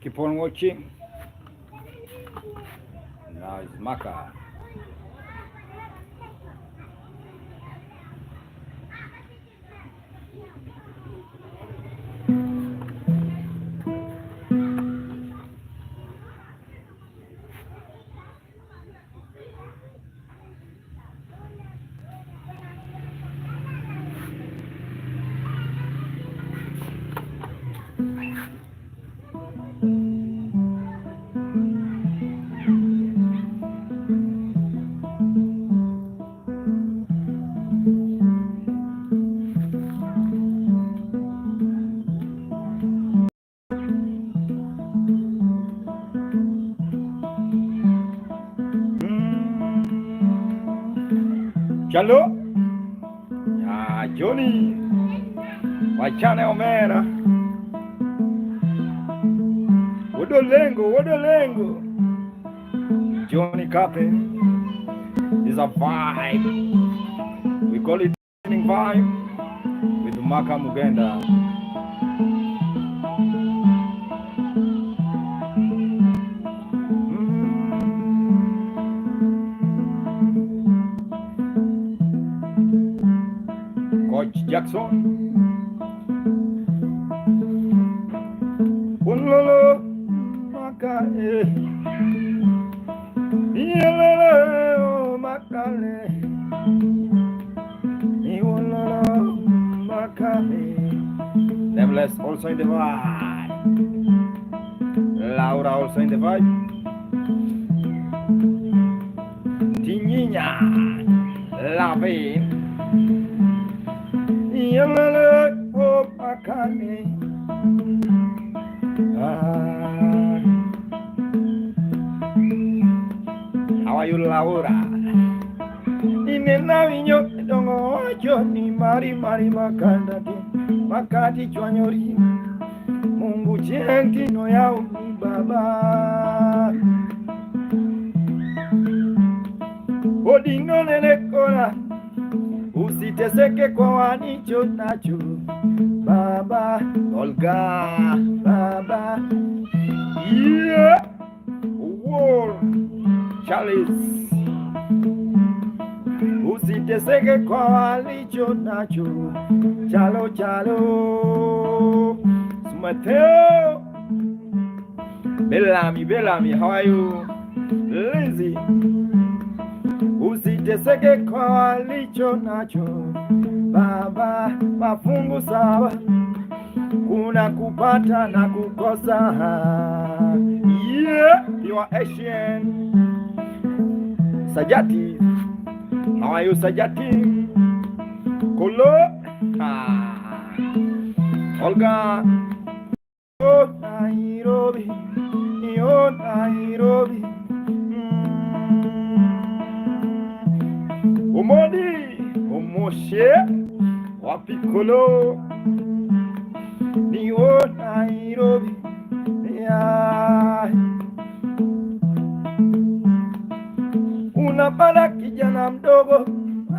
Keep on watching. Now it's Maka. Chalo ya Johnny wachane Omera Wodolengo Johnny Kape is a vibe. We call it vibe with Maka Mugenda. Coach Jackson. Unlolo Makale. Yelele Makale. Unlolo Makale. Nameless also in the vibe. Laura also in the vibe. Tinha Lave. Yelele Makale. How are you, Laura? Inena vinyo dongo Johnny mari makati chwanyori Mungu chenki no yao baba Odingo nene kona usiteseke kwa wanicho nacho baba Olga baba yeah war Charles usiteseke kwa walicho nacho chalo Mateo Bellamy, how are you? Lizzie usiteseke kwa walicho nacho baba mafungu sawa kuna kupata na kukosa yeah you are Asian Sajati how are you Sajati Kolo Olga Nairobi Omoshe Wapikolo Niyo Nairobi yeah. Unapata kijana mdogo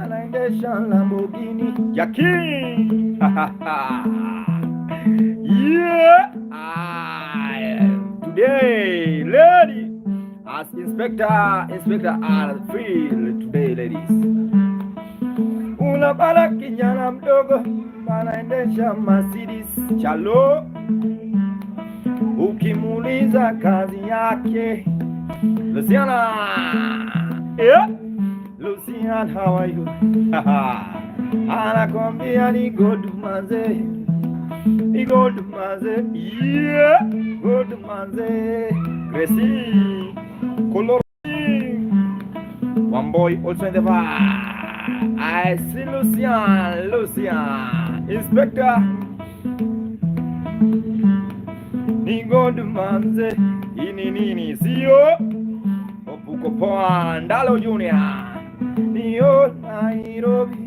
anaendesha Lamborghini Jackie yeah today lady as inspector at the field today ladies unapata kijana mdogo anaendesha Mercedes chalo ukimuuliza kazi yake Luciana yeah Luciana how are you anakwambia ni good manze yeah good manze Gracie Color one boy also in the vibe I see Lucian Inspector ni good manze nini sio Opuko poa Ndalo Junior niyo Nairobi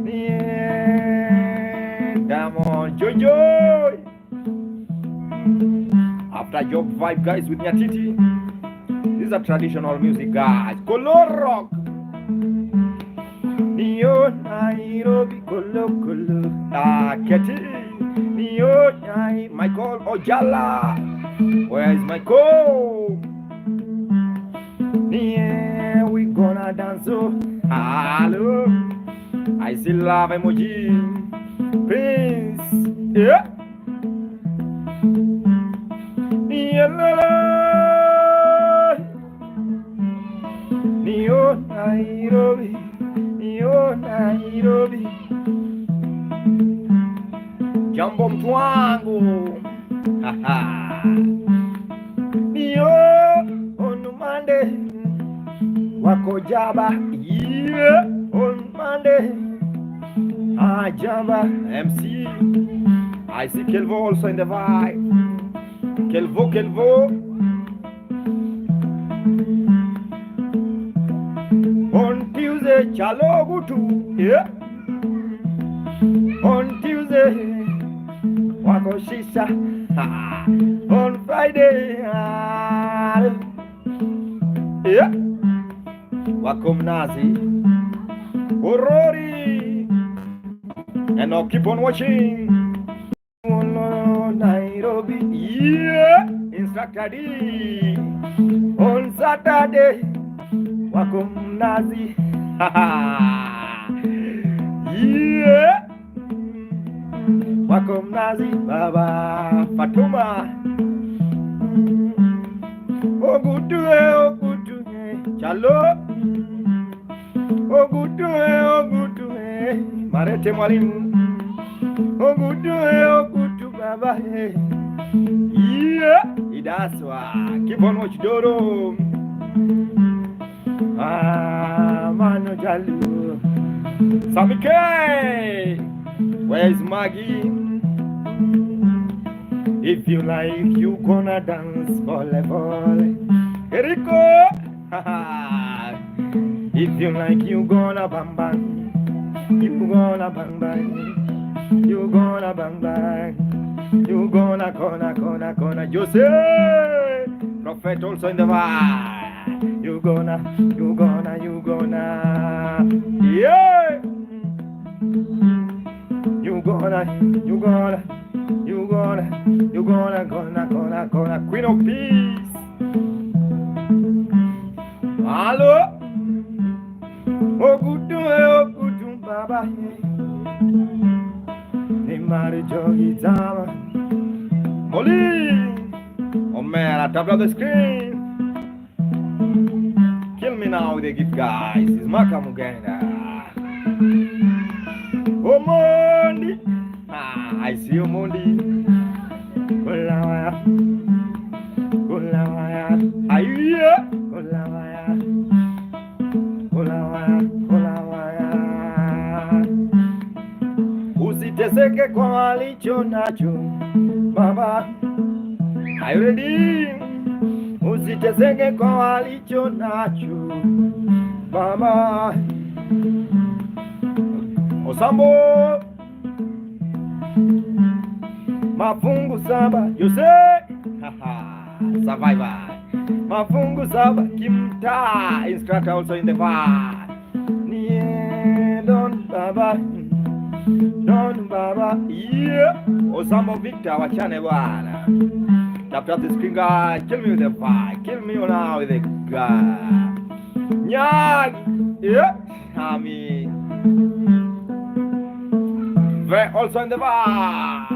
yeah Diamond Jojo after job vibe guys with Nyatiti. This is a traditional music guys Color rock Nio Nairobi Kulu Kulu Keti Nio Nai Michael Ojala. Where is Michael? Yeah, we gonna dance oh. Hello. I still love emoji. Prince. Yeah. Nio Nairobi, Nio Nairobi. Jambo mtu wangu. Haha. Nio on Monday. Wako Jaba. Yeah. On Monday. Jaba MC. I see Kelvo also in the vibe. Kelvo. On Tuesday, Chalo Gutu. Yeah. On Tuesday, Wako Shisha. On Friday, yeah. Wako Mnazi. Orori. And I'll keep on watching. Nairobi, yeah. Instructor D. On Saturday, Wako Mnazi. Yeah. Wako Mnazi, Baba Fatuma. Ogutue, Chalo. Ogutue, Marete Mwalimu. Ogutu Baba. Yeah, Idaswa. Keep on watch Doro. Mano Jalu. Samike. Where's Maggie? If you like, you gonna dance volleyball. Eriko. If you like, you gonna bang bang. You gonna bang bang. You gonna bang bang. You gonna corner. Jose. Prophet also in the vibe. You gonna. Yeah. You gonna. Queen of Peace. Hello. Ogutu Baba. Nimari Jogi Tama. Molly. Oh man, at top of the screen. Kill me now with a gift, guys. It's Makamuganga. Oh Mondi. I see you Mondi. Ulawaya. Are you here? Ulawaya. Usiteseke kwa walicho nacho Baba. Are you ready? Usiteseke kwa walicho nacho Baba. Osambo Mafungu saba Yose. Survivor. Mafungu saba Kimta. Instructor also in the bar. Don Baba. Yeah. Osambo Victor wachane bwana. Tap the screen guy. Kill me with the fire. Kill me now with the guy. Nyag. Yeah. Tommy. We're also in the bar.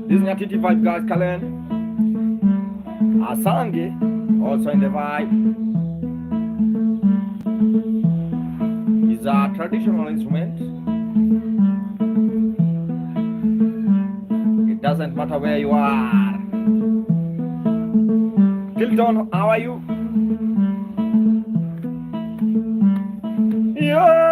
This is Nyatiti vibe, guys. Kalen. Asange also in the vibe. It's a traditional instrument. It doesn't matter where you are. Tilton, how are you? Yeah.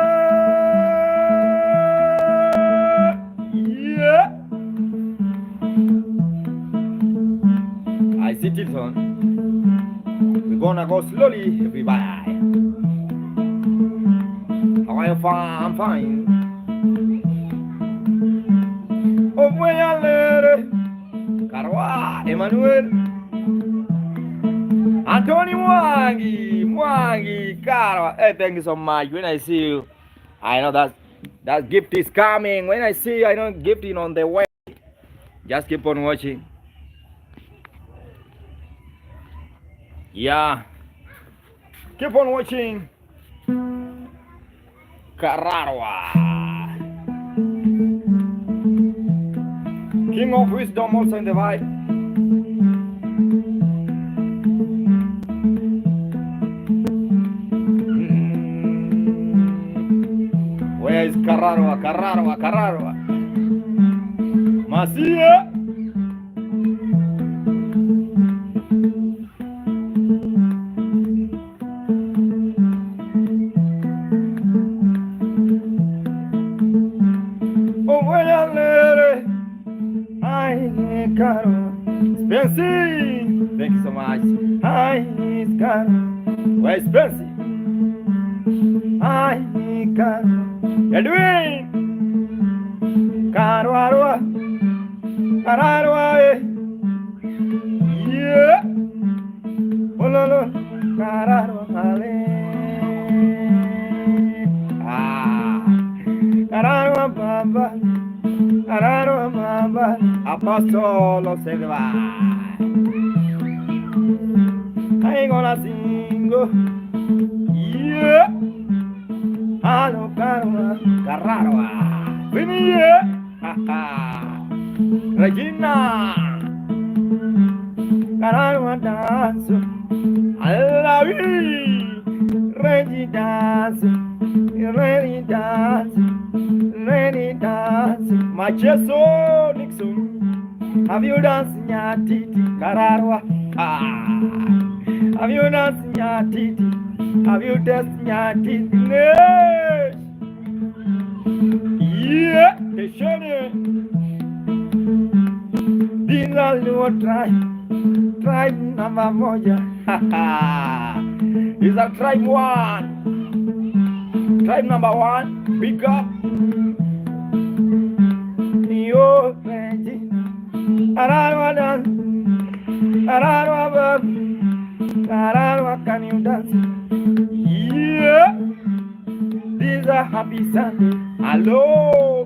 I see Tilton. We're gonna go slowly, everybody. How are you? I'm fine. Ovoyalere. Karwa, Emmanuel. Anthony Mwangi, Karwa. Hey, thank you so much. When I see you, I know that gift is coming. When I see you, I know gift is on the way. Just keep on watching. Yeah. Keep on watching. Kararwa. King of Wisdom also in the vibe. Where is Kararwa? Masia. Spency, thank you so much. Hi, it's Caro. Where's Spency? Hi, Caro. Edwin, Caro, yeah. Ololo, Caro, Caro, Baba. Apostolo se va. I ain't gonna sing. Yeah. Hello, Carrara. Vini, Regina. Carrara dance. I love you. Regina dance. Rainy dance, my cheso Nixon. Have you danced Nyatiti, Kararwa? Have you danced Nyatiti? Have you danced Nyatiti? Yeah, they show it. These are your tribe number moja. These are tribe one. Tribe number one, big up. Yo, Regina, Ararwa dance, Ararwa verb, Ararwa can you dance? Yeah, these are happy Sunday. Hello,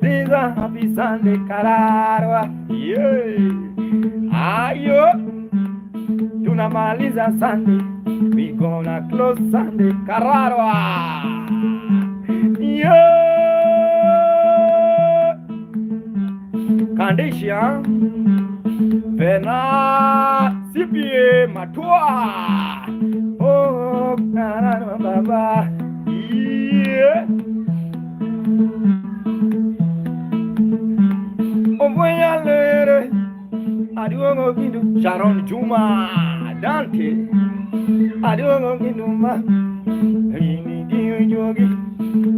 these are happy Sunday, Kararwa. Yeah, ayo, tunamaliza Sunday, we gonna close Sunday, Kararwa. Yeah. Condition Vena CPA Matua. Oh, Baba. Yeah. Ovoyalere. Adiwongo Gindu. Sharon Juma. Dante. Adiwongo Gindu ma. Rini Dio Yogi.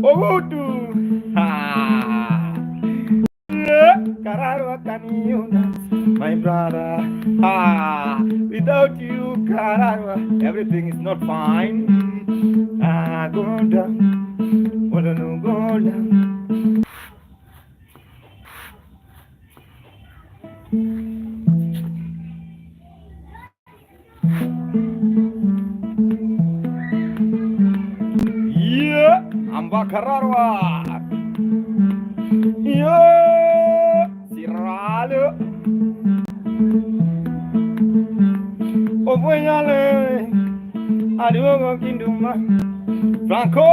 Ogutu. Ha. Kararwa, can you dance, my brother? Without you, Kararwa, everything is not fine. Go down, go down. Yeah, I'm back, Kararwa. Yeah. Siralo Ovoyale Adiwogo Kinduma Franco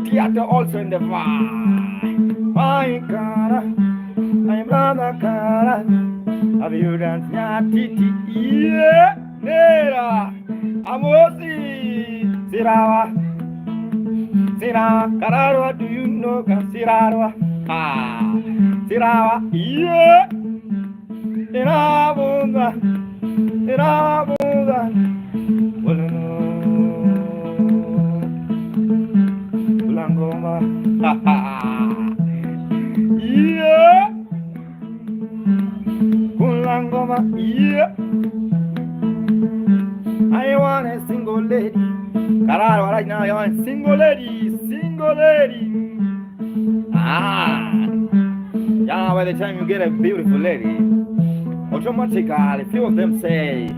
Theater also in the vibe. My Kara, my brother Kara. Have you danced Nyatiti? Yeah, Nera Amosi Sirawa Kararwa, do you know Sirarwa? Sirawa, yeah. Sirabunga, Ulangoma, yeah. Ulangoma, yeah. I want a single lady. Kararwa, right now I want single lady. Ah, yeah, by the time you get a beautiful lady, automatically few of them say,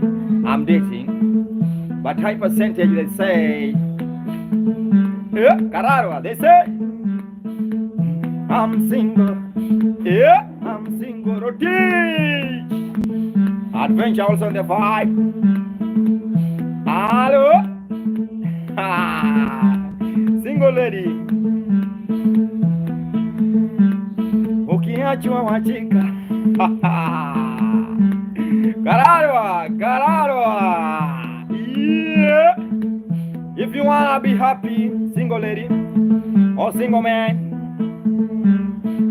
I'm dating, but high percentage they say, yeah, Cararwa, they say, I'm single, yeah, I'm single, rotate. Adventure also on the vibe. Hello, single lady, ukiachwa wachika. Cararwa, Cararwa. Yeah. If you wanna be happy, single lady or single man,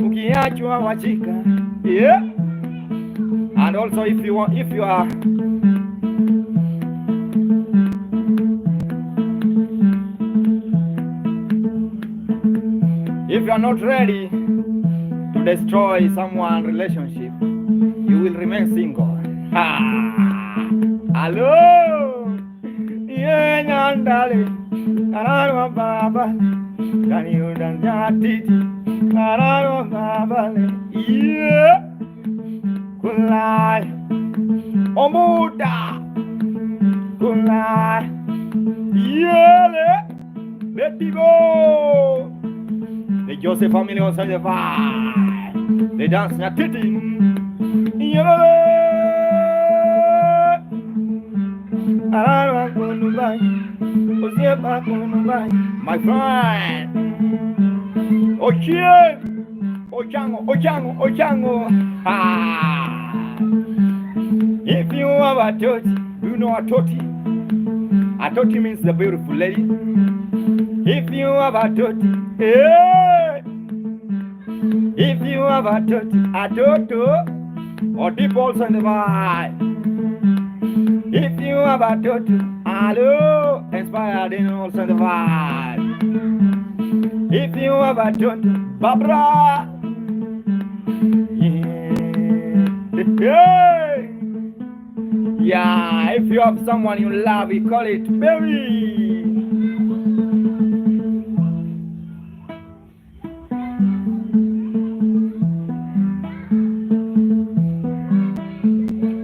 ukiachwa wachika. Yeah. And also if you are not ready to destroy someone's relationship, you will remain single. Hello, yeah, Nyandale, Kararwa Baba, can you dance Nyatiti, Kararwa Baba, yeah, Kulai, Omuda, Kulai, yeah, let me go. The Joseph family on the vibe. They dance Nyatiti. My friend, Ochango. If you have a toti, you know a toti. A toti means the beautiful lady. If you have a toti, hey. If you have a toto, or deep also in the vibe. If you have a toto, hello, inspired in also in the vibe. If you have a toto, Barbara, yeah. Yeah, if you have someone you love, we call it baby.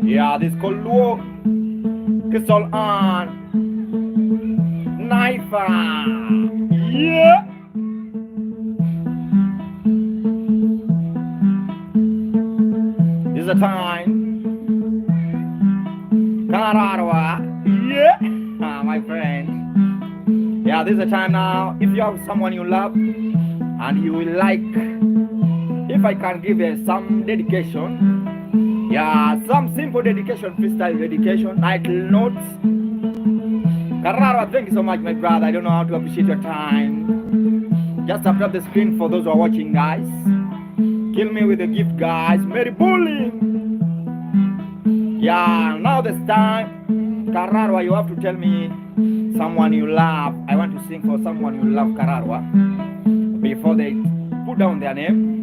Yeah, this called Luo, Kisol on, Naifa, yeah. This is the time, Cararwa, yeah, my friend. Yeah, this is the time now. If you have someone you love and you will like, if I can give you some dedication. Yeah, some simple dedication, freestyle dedication, title notes. Cararwa, thank you so much, my brother. I don't know how to appreciate your time. Just tap the screen for those who are watching, guys. Kill me with a gift, guys. Mary Bully. Yeah, now this time, Cararwa, you have to tell me someone you love. I want to sing for someone you love, Cararwa. Before they put down their name.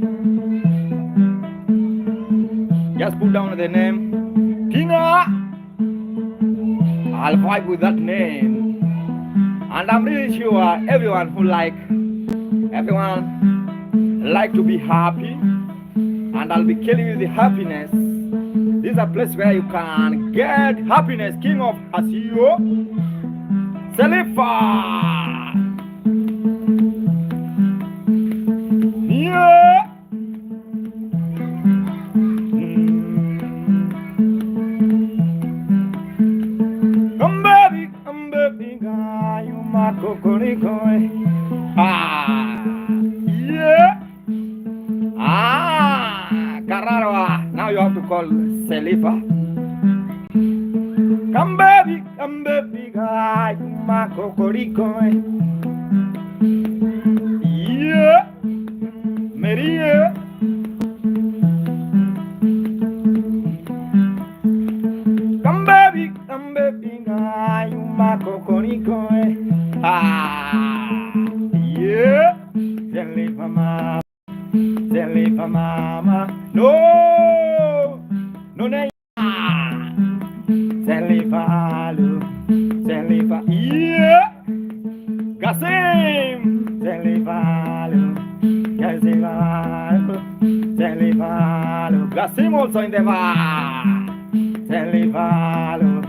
Just put down the name Tina. I'll vibe with that name. And I'm really sure everyone like to be happy. And I'll be killing you the happiness. This is a place where you can get happiness. King of Hasio, Selifa. Yeah. Yeah. Cararwa. Now you have to call Selifa. Come baby, guy, my cocorico. Yeah. Maria. Come baby, guy, my cocorico. Yeah. Selifa mama. No, Selifa, yeah. Kasim, Selifa, also in the vibe. Selifalo,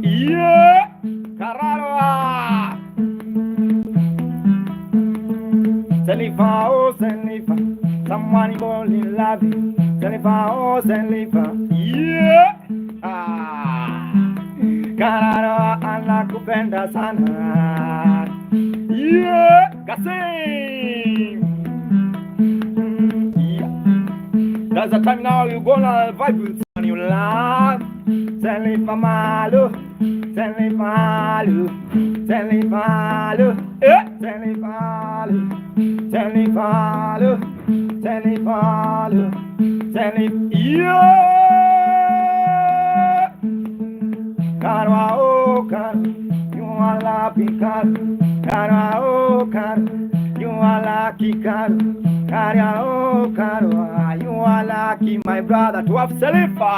yeah, Carrara. Selifa, oh Selifa, someone only love you. Selifa, oh Selifa, yeah. Carrara, anakupenda sana. Yeah, Kasim. There's a time now you gonna vibe with someone you love. Selifa malu, Selifalu, Selifalu, Selifalu, Selifalu, Selifalu, Selif, yeah. Karwa o kar, you are lucky kar. Karwa o kar, you are lucky kar. Karwa o karwa, you are lucky, my brother, to have Selifa.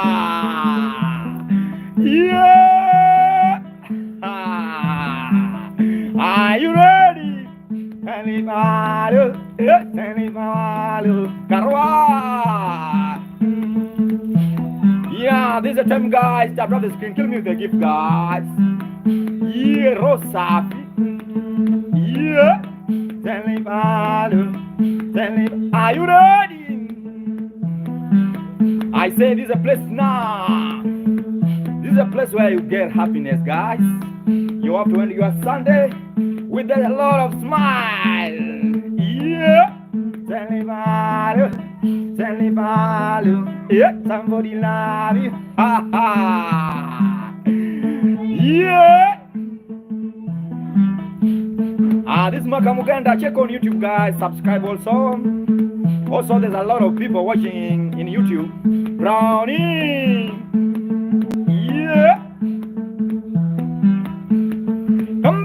Yeah. Are you ready? Selifalu, Selifalu, Karwa. Yeah, this is the time, guys. Tap on the screen. Kill me with the gift, guys. Yeah, Rosa. Yeah. Are you ready? I say this is a place now. This is a place where you get happiness, guys. You have to end your Sunday with a lot of smile. Yeah. Selifalu, yeah, somebody love you. Ha ha. Yeah. This is Makamuganda. Check on YouTube, guys. Subscribe also. Also, there's a lot of people watching in YouTube. Brownie. Yeah. Come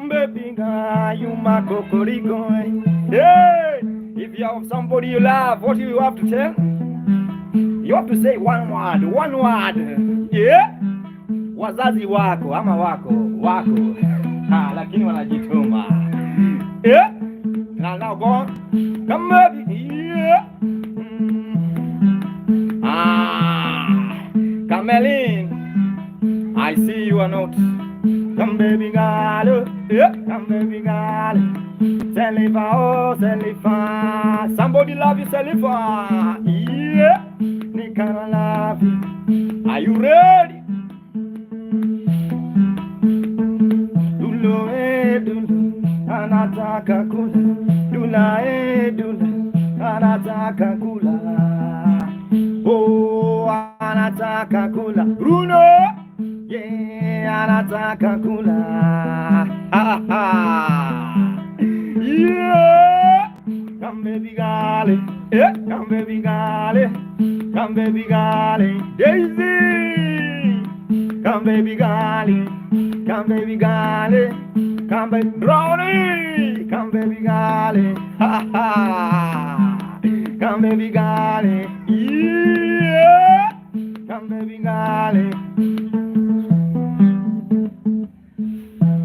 baby, guy, you my cocorico. Hey. If you have somebody you love, what do you have to tell? You have to say one word. Yeah? Wazazi wako, ama wako. Lakini wanajituma. Yeah? Now go on. Come baby. Yeah. Cameline. I see you are not. Come baby girl. Yeah. Come baby girl. Selifa, oh Selifa, somebody love you, Selifa. Yeah, Nikana love you. Are you ready? Dulo dulu, anataka kula. Dula dulu, anataka kula. Oh, anataka kula. Bruno, yeah, anataka kula. Ha ha. Yeah, come baby girl, yeah, come baby girl, come baby girl, Daisy, come baby girl, come baby girl, come baby Brownie, come baby girl, ha ha, come baby girl, yeah, come baby girl.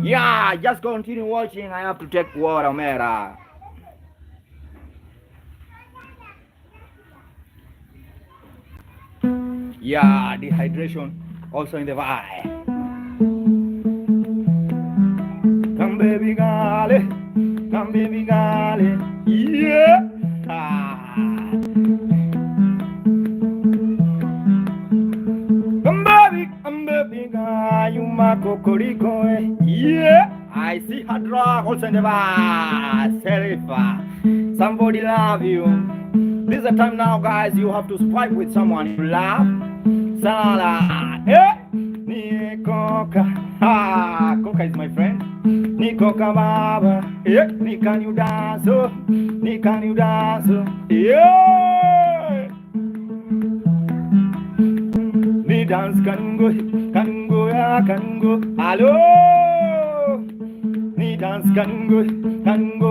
Yeah, just continue watching. I have to take water, Mera. Yeah, dehydration also in the vibe. Come baby girl, yeah. Come baby girl, you my cocorico, yeah. I see her drug also in the vibe. Serifa, somebody love you. This is the time now, guys. You have to swipe with someone you love. Salala, eh? Ni coca, coca is my friend. Ni coca baba, eh? Ni can you dance, oh? Ni can you dance, oh? Yeah. Ni dance can go, yeah, can go. Hello. Ni dance can go,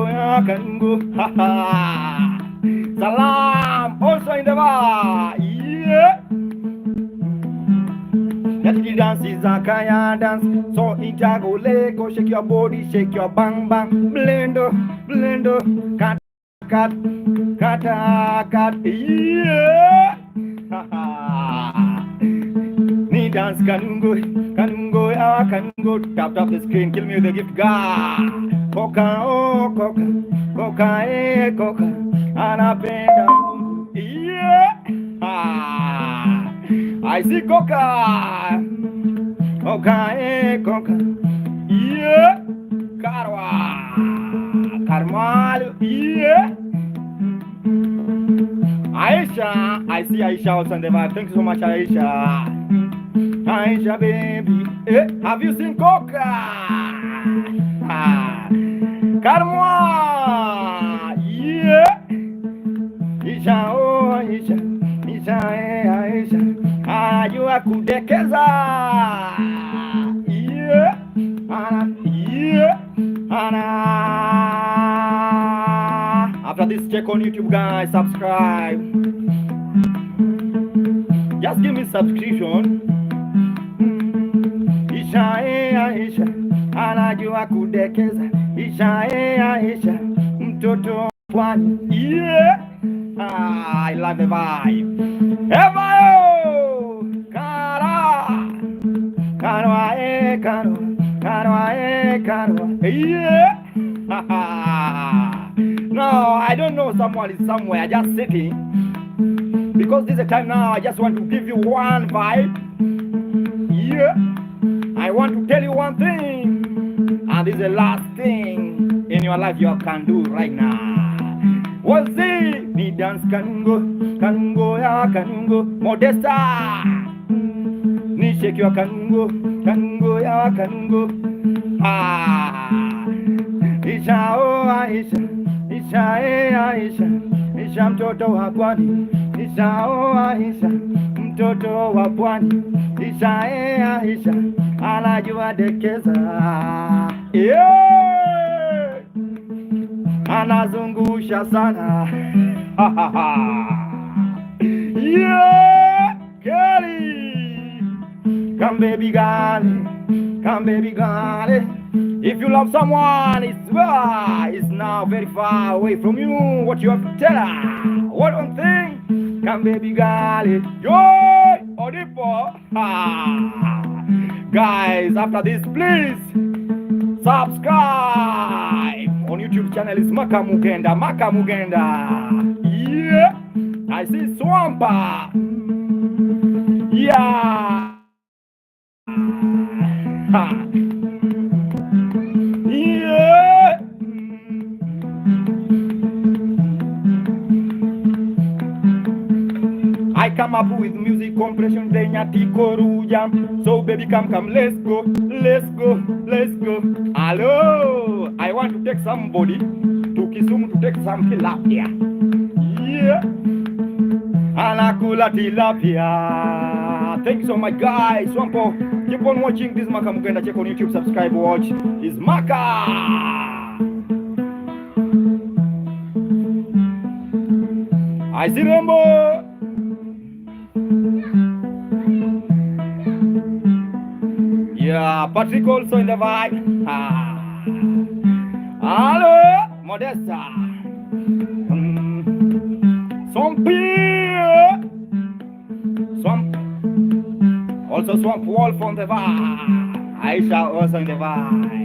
yeah, can go. Ha ha. Salam, also in the bar, yeah. Nyatiti dance is a kaya dance, so itago lego, shake your body, shake your bang bang, blendo, cut, yeah. Ni dance kanungo, kanungo, ah kanungo. Tap tap the screen, kill me with the gift, God. Coca, oh coca, coca, coca. Anapenda Mungu, yeah. I see coca, coca, coca, yeah. Karwa, Karmal, yeah. Aisha, I see Aisha also on the vibe. Thank you so much, Aisha. Aisha, baby. Have you seen Coca? Karma, yeah. Aisha, oh Aisha, Aisha, Aisha. You kudekeza, yeah, yeah, Ana. After this, check on YouTube, guys. Subscribe. Just give me subscription. Isha, Aisha, anajua kudekeza. Isha, Aisha, mtoto pwani. Yeah. I love the vibe. Evayo, Kara, Karwa, Karwa, Karwa, Karwa. Yeah. No, I don't know. Someone is somewhere just sitting. Because this is the time now. I just want to give you one vibe. Yeah. I want to tell you one thing. And this is the last thing in your life you can do right now. What's it? Ni dance kanungo, kanungo ya kanungo, Modesta. Ni shake your kanungo, kanungo ya kanungo. Isha, oh Aisha, Isha, Aisha, Isha mtoto wa pwani. Isha, oh Aisha, mtoto wa pwani. Isha, Aisha, anajua dekeza. Yeah. Anazungusha sana. Yeah, Kelly. Come baby girl, come baby girl. If you love someone, it's now very far away from you. What you have to tell her? What one thing? Come baby girl, yo, Odipo. Guys, after this, please subscribe. On YouTube channel is Maka Mugenda, Maka Mugenda. Yeah, I see Swampa. Yeah. Yeah. I come up with music compression, the Nyatiti Koruja. So baby, come, let's go, let's go, let's go. Hello, I want to take somebody to Kisumu to take some tilapia. Yeah, anakula tilapia. Thank you so much, guys. Swampo, keep on watching this Maka Mugenda. Check on YouTube, subscribe, watch. It's Maka. I see Rainbow. Yeah, Patrick also in the vibe. Hello, Modesta. Swamp. Also Swamp Wolf on the vibe. Aisha also in the vibe.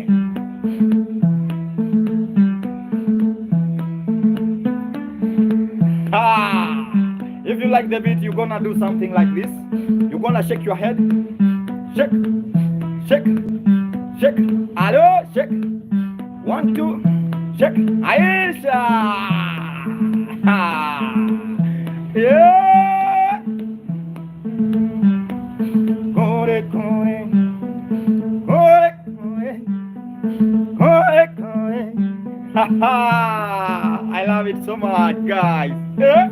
If you like the beat, you're gonna do something like this. You're gonna shake your head. Shake, shake, shake. Hello, shake. 1, 2, shake. Aisha. Yeah. Kore, kore, kore, kore, kore. I love it so much, guys. Yeah.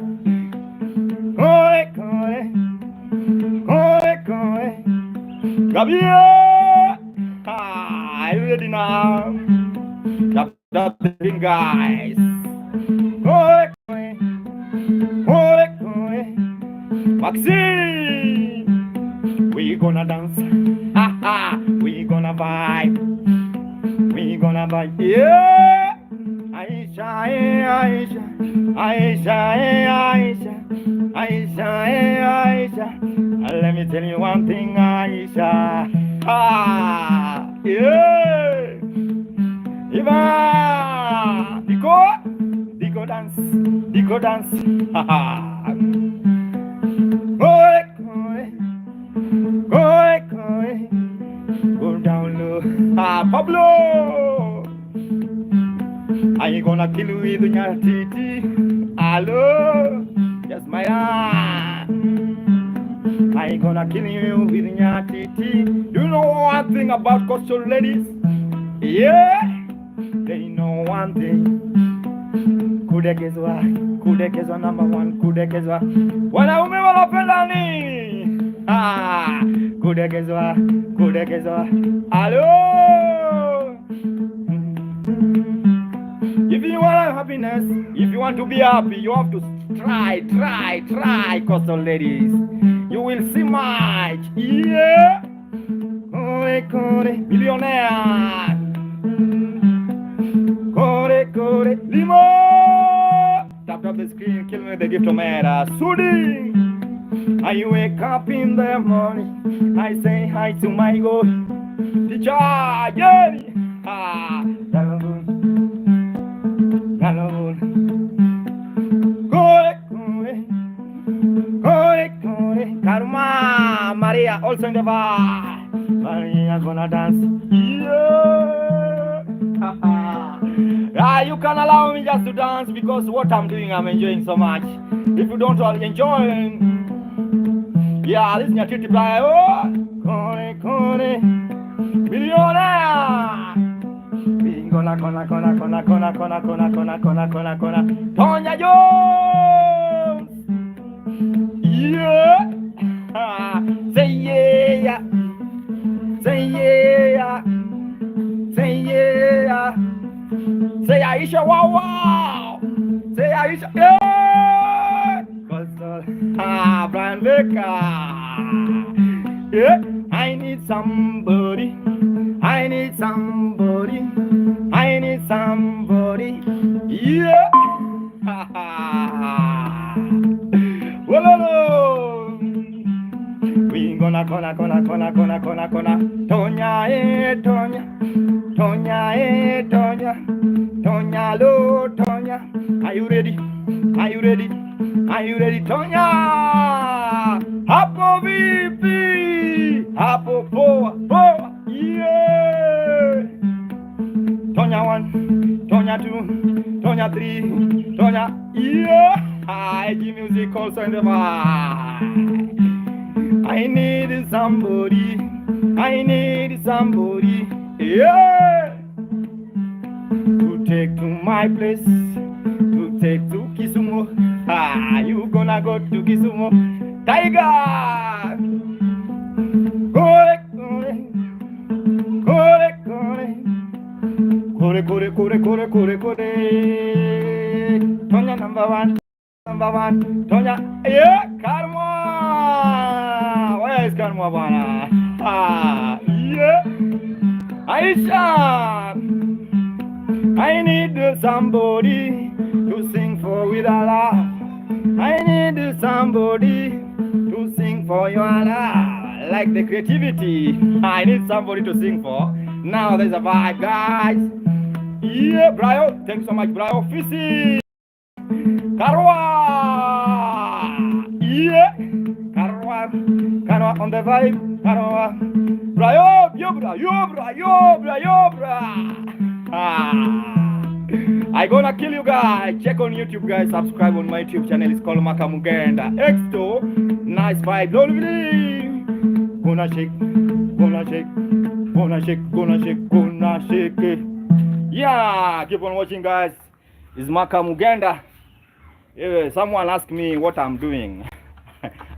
Kore, kore, kore, kore. Gabriel. Are you ready now? Tap the thing, guys. Kore, kore, kore, kore. Maxine, we gonna dance. We gonna vibe. We gonna vibe. Yeah. Aisha, Aisha, Aisha, Aisha. Aisha, Aisha. Let me tell you one thing, Aisha. Yeah. Iva, Diko dance, Diko dance. Koi, koi, go down low. Pablo, I ain't gonna kill you with Nyatiti. Hello, yes, my I ain't gonna kill you with Nyatiti. You know one thing about coastal ladies? Yeah, they know one thing. Kudekezwa number one, kudekezwa. Wanaume wanapenda nini? Kudekezwa. Hello. If you want happiness, if you want to be happy, you have to try, coastal ladies. You will see much. Yeah. Kore, millionaire. Kore, limo. Tap the screen, kill me the gift of Mera. Sudi. I wake up in the morning. I say hi to my God. Teacher, yeah. Kore, Karma, Maria, also in the bar. Maria gonna dance. Yeah. You can allow me just to dance because what I'm doing, I'm enjoying so much. If you don't enjoy, yeah, this is Nyatiti play. Kore, millionaire. Kona. Tonya Jones. Yeah. Say yeah. Say Aisha, wow. Say Aisha, yeah. Brian Baker. Yeah. I need somebody. Yeah. Whoa. We gonna Tonya, lo, Tonya. Are you ready? Tonya? Hapo vipi? Hapo poa. Yeah. Tonya 1, Tonya 2, Tonya 3, Tonya. Yeah. IG music also in the bar. I need somebody. Yeah. To take to my place. To take to Kisumu. You gonna go to Kisumu. Tiger. Kore. Tonya number one. Tonya. Yeah, Karma. Where is Karma, bana? Yeah. Aisha. I need somebody to sing for with Allah. I need somebody to sing for your Allah. Like the creativity. I need somebody to sing for. Now there's a vibe, guys. Yeah, Brio. Thanks so much, Brio. Fisi. Karwa. Yeah. Karwa on the vibe. Karwa. Brio. I gonna kill you guys. Check on YouTube, guys. Subscribe on my YouTube channel. It's called Makamugenda. Exto. Nice vibe. Gonna shake it. Yeah, keep on watching, guys. It's Makamugenda. Yeah, someone asked me what I'm doing.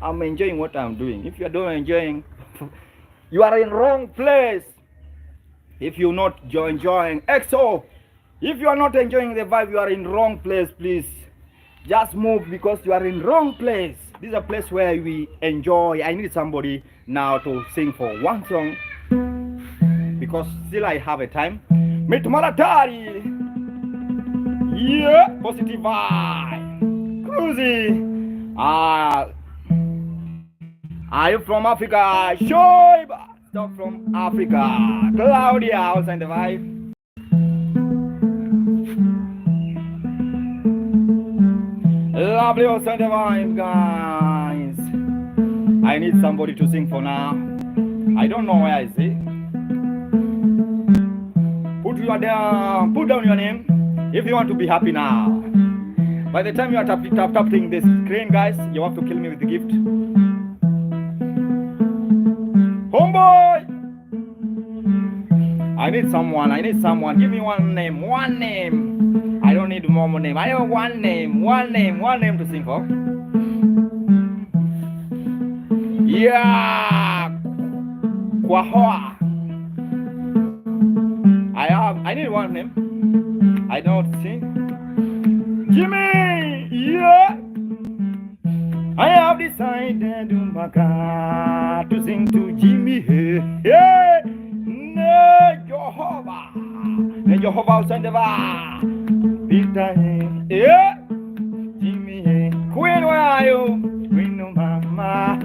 I'm enjoying what I'm doing. If you don't enjoying, you are in wrong place. If you're not enjoying EXO, if you are not enjoying the vibe, you are in wrong place. Please just move because you are in wrong place. This is a place where we enjoy. I need somebody now to sing for one song because still I have a time. Meet Malatari. Yeah, positive vibe. Cruisy. Uh, are you from Africa? Shoaib, stop from Africa. Claudia, also in the vibe. Lovely, also in the vibe, guys. I need somebody to sing for now. I don't know where I see. Put down your name if you want to be happy now. By the time you are tapping this screen, guys, you have to kill me with the gift. Homeboy! I need someone. Give me one name. I don't need more name. I have one name to sing for. Yeah! Kwahoa! I need one name. I don't sing. Jimmy! Yeah! I have decided to sing to Jimmy. Hey! Jehovah send the Peter. Yeah! Jimmy. Queen, where are you? Queen, no mama.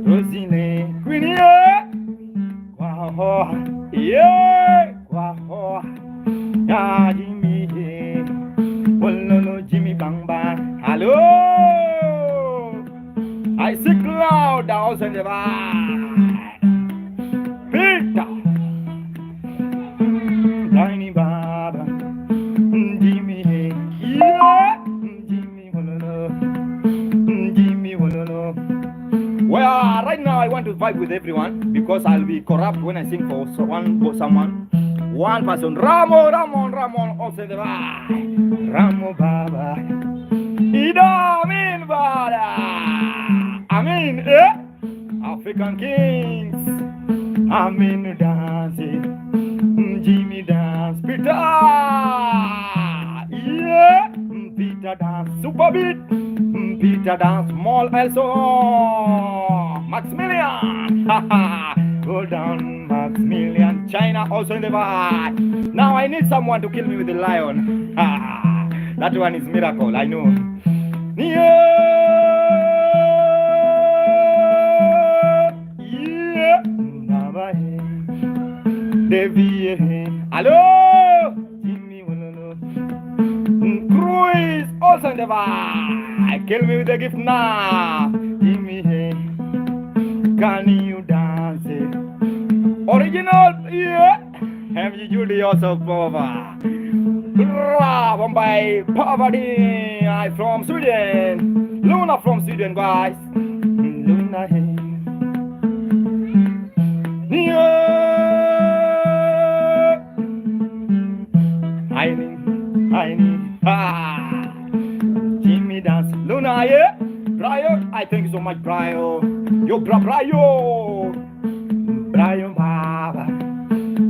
Rosine. Queen, yeah! Wow! Yeah! Wow! Yeah, Jimmy. Oh, no, Jimmy Bang Bang. Hello! I see cloud house in the back. Peter! Tiny Baba. Jimmy. Yeah! Jimmy, Jimmy, well, right now I want to vibe with everyone because I'll be corrupt when I sing for someone. One person. Ramon, also the vibe. Ramo Baba. Idamin Bada. Amin, African kings. Amin dancing. Jimmy dance. Peter. Yeah. Peter dance. Super beat. Peter dance. Small also. Maximilian. Hold on, Maximilian. China also in the vibe. Now I need someone to kill me with the lion. That one is miracle, I know. Yeah. Devi. Hello. Jimmy. Cruise also in the vibe. Kill me with the gift now. Jimmy. Can you dance it? Original, yeah. MG Judy also Pova. Bombay, Poverty. I from Sweden. Luna from Sweden, guys. Luna. Yeah. I need. Jimmy dance. Luna, yeah. Brian, I thank you so much, Brian. Yo, Brian Baba.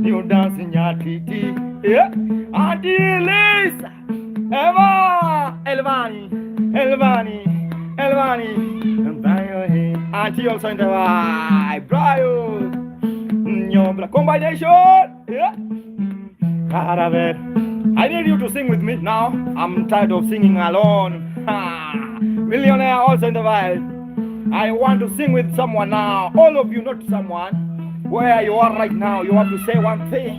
You dancing Nyatiti. Yeah. Auntie Lisa. Eva. Elvani. And Brian. Auntie also in the vibe. Brian. Yo, combination. Yeah. I need you to sing with me now. I'm tired of singing alone. Millionaire also in the vibe. I want to sing with someone now. All of you, not someone. Where you are right now, you have to say one thing.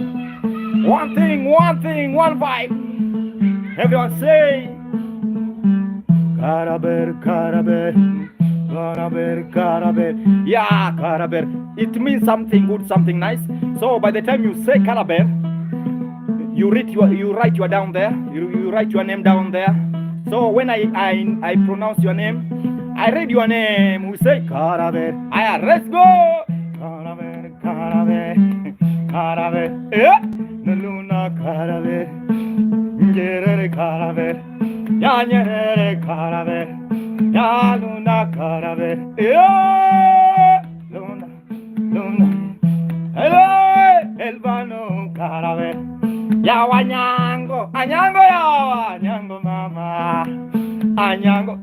One vibe. Everyone say. Karaber. Yeah, Karaber. It means something good, something nice. So by the time you say Karaber, you write your down there. You write your name down there. So when I pronounce your name, I read your name. We say Karaber. Let's go. Karaber. Yeah. Luna Karaber. Nyere Karaber. Ya nyere Karaber. Ya Luna Karaber. Yeah. Luna. Hello. Elvano Karaber. Ya wanyango, anyango mama, anyango,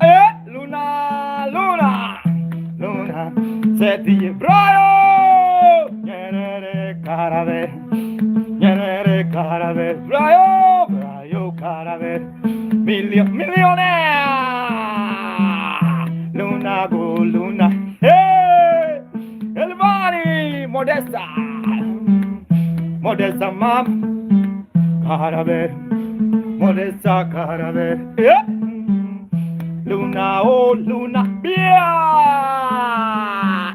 Luna, seti brayo, nyere carabe, brayo carabe, millionaire, Modesta mam, Caravel, Modesta Caravel, yeah. Luna, oh Luna, Bia,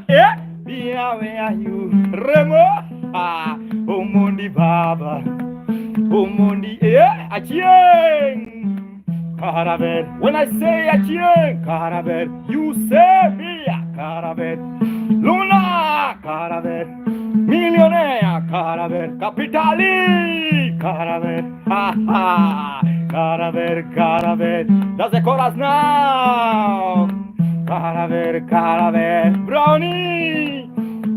yeah, Bia, where are you? Remo, ah, oh Mundi Baba, oh Mundi, yeah, Achien, Caravel. When I say Achien, Caravel, you say Bia, Caravel, Luna, Caravel, Millionaire, Caravel, Capitali, Caravel, ha ha. Caraver, caraver, that's the chorus now. Caraver, caraver, brownie.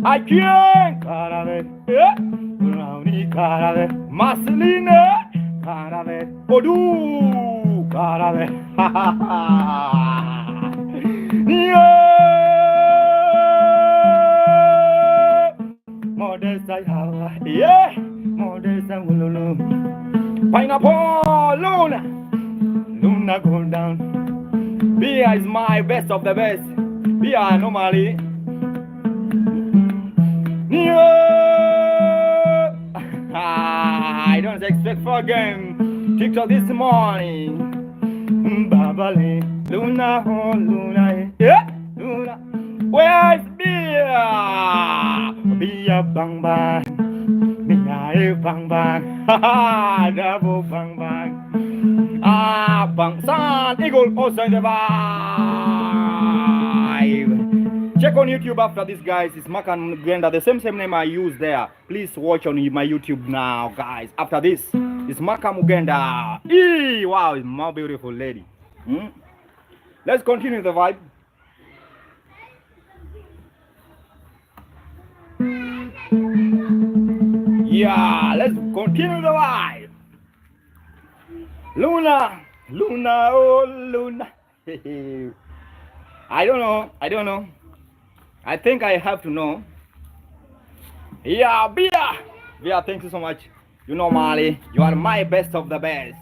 I can't. Caraver, yeah. Brownie, caraver, Marcelina, caraver, Odu, caraver, ha ha ha. Yeah. Modesta, yeah. Modesta, ululu. Pineapple, Luna, Luna go down. Bia is my best of the best. Bia normally. I don't expect for game. TikTok this morning. Babali, Luna, oh Luna, yeah, Luna. Where's Bia? Bia bang bang. Bia bang bang. Ha ha, double bang bang. Ah, bang san, eagle also in the vibe. Check on YouTube after this, guys. It's Makan Genda, the same name I use there. Please watch on my YouTube now, guys. After this, it's Maka Mugenda. Eee, wow, it's my beautiful lady. Let's continue the vibe. Yeah, let's continue the vibe. Luna, Luna, oh Luna. I don't know. I think I have to know. Yeah, Bia. Bia, thank you so much. You know, Mali, you are my best of the best.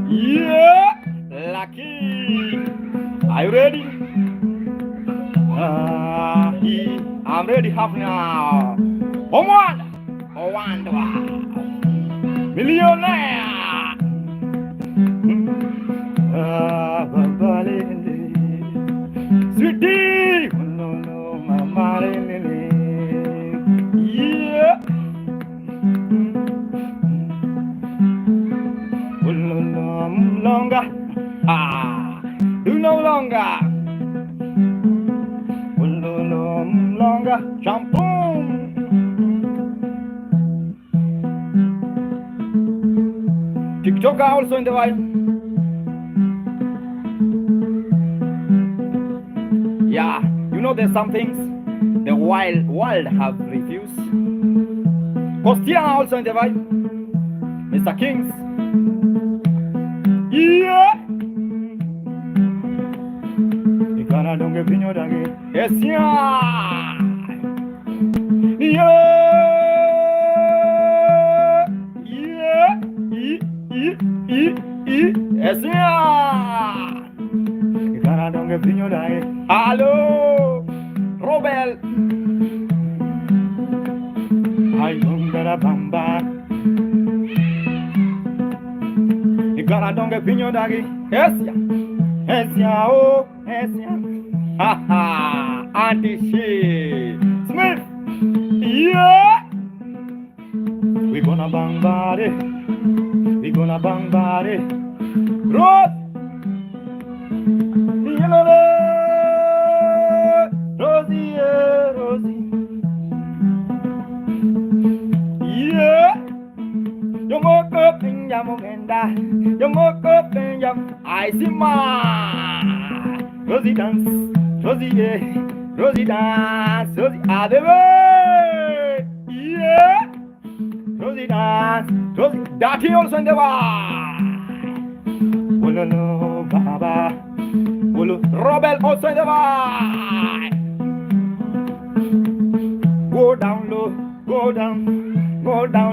Yeah, lucky. Are you ready? I'm ready half now. One, millionaire. Sweetie, no, mama, yeah. Longer, do no longer. Longer, jump boom. TikTok also in the vibe. Yeah, you know there's some things the world have refused. Costian also in the vibe. Mr. Kings. Yeah. Ikana donge pinyo dange. Yes, yeah. Yeah. Yes, yeah. Ikana donge pinyo dange. Hello, Robel. I don't get a bamba. Ikana donge pinyo dange. Yes, yeah. Yes, yeah. Oh, yes, yeah. Ha ha. Auntie she. Smith. Yeah. We gonna bang body. We gonna bang body. Rose. You know that. Rosie, yeah, Rosie. Yeah. You woke up in your mugenda. You woke up in your I see ma. Rosie dance. Rosie, yeah. Rosie dance. Rosie, ah, the way. Yeah. Rosie dance. Rosie, Dati also in the bar. Wololo, Baba. Wolo, Robel also in the bar. go down low, go down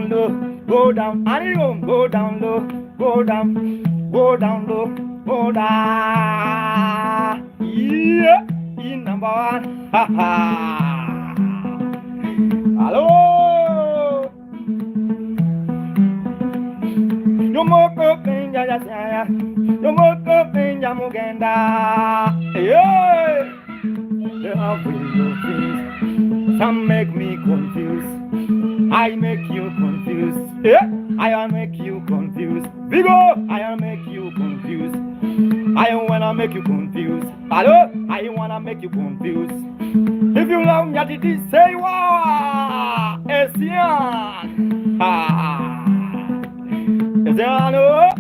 low, go down, and go down low, go down low, go down. Yeah, in number one, ha ha. Hello. Yo moko penja ya saya, yo moko penja mugenda. Yeah. The your face, some make me confused. I make you confused. Yeah, I make you confused. Vigo, I make you confused. I wanna make you confused. Hello, I wanna make you confused. If you love Nyatiti, say wow. Esian, ha. Esiano,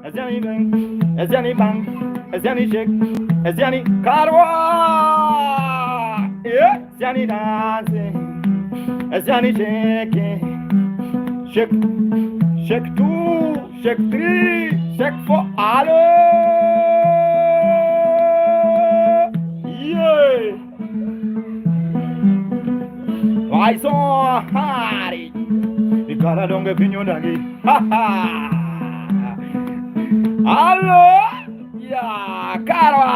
Esiani bang, Esiani bang, Esiani shake, Esiani karwa. Yeah, Esiani dancing, Esiani shaking, shake, shake 2, shake 3, shake 4, hello. Yeah, I saw Harry, the color don't get in your doggy, ha ha. Hello, yeah, karwa.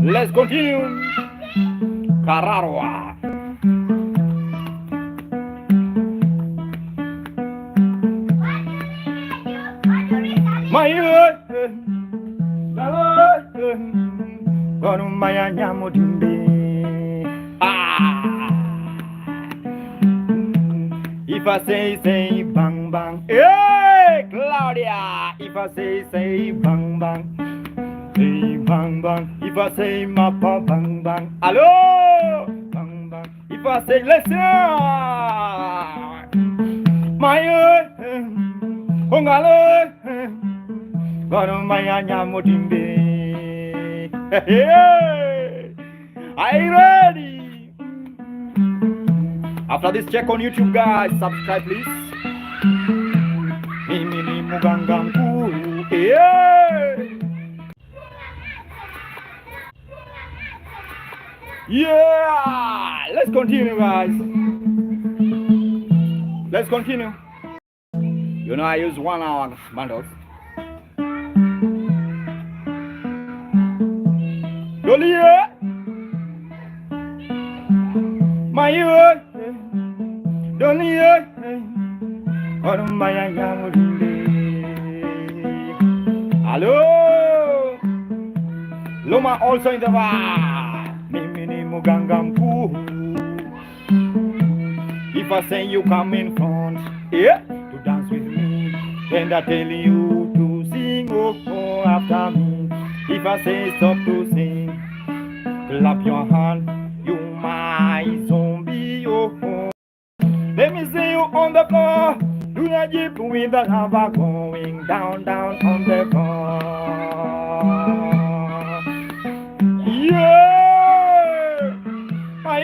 Let's continue. Kararwa. My Gorumaya Nyamudimbe. If I say bang bang. Hey Claudia. If I say bang bang. Say bang bang. If I say mappa bang bang. Hello bang bang. If I say listen. My Hongale Gorumaya Nyamudimbe. Hey, are you ready? After this, check on YouTube, guys. Subscribe, please. Mimi Mugangamku. Yeah. Let's continue, guys. Let's continue. You know, I use 1 hour bundles. Dolia, my ear, Dolia, or my young. Hello, Loma also in the bar. Mimi Mugangamku. If I say you come in front, yeah, to dance with me, and I tell you to sing, oh, after me. If I say stop to sing, clap your hand, you my zombie, oh. Let me see you on the floor, do a jeep with the lava going down, down on the floor. Yeah, my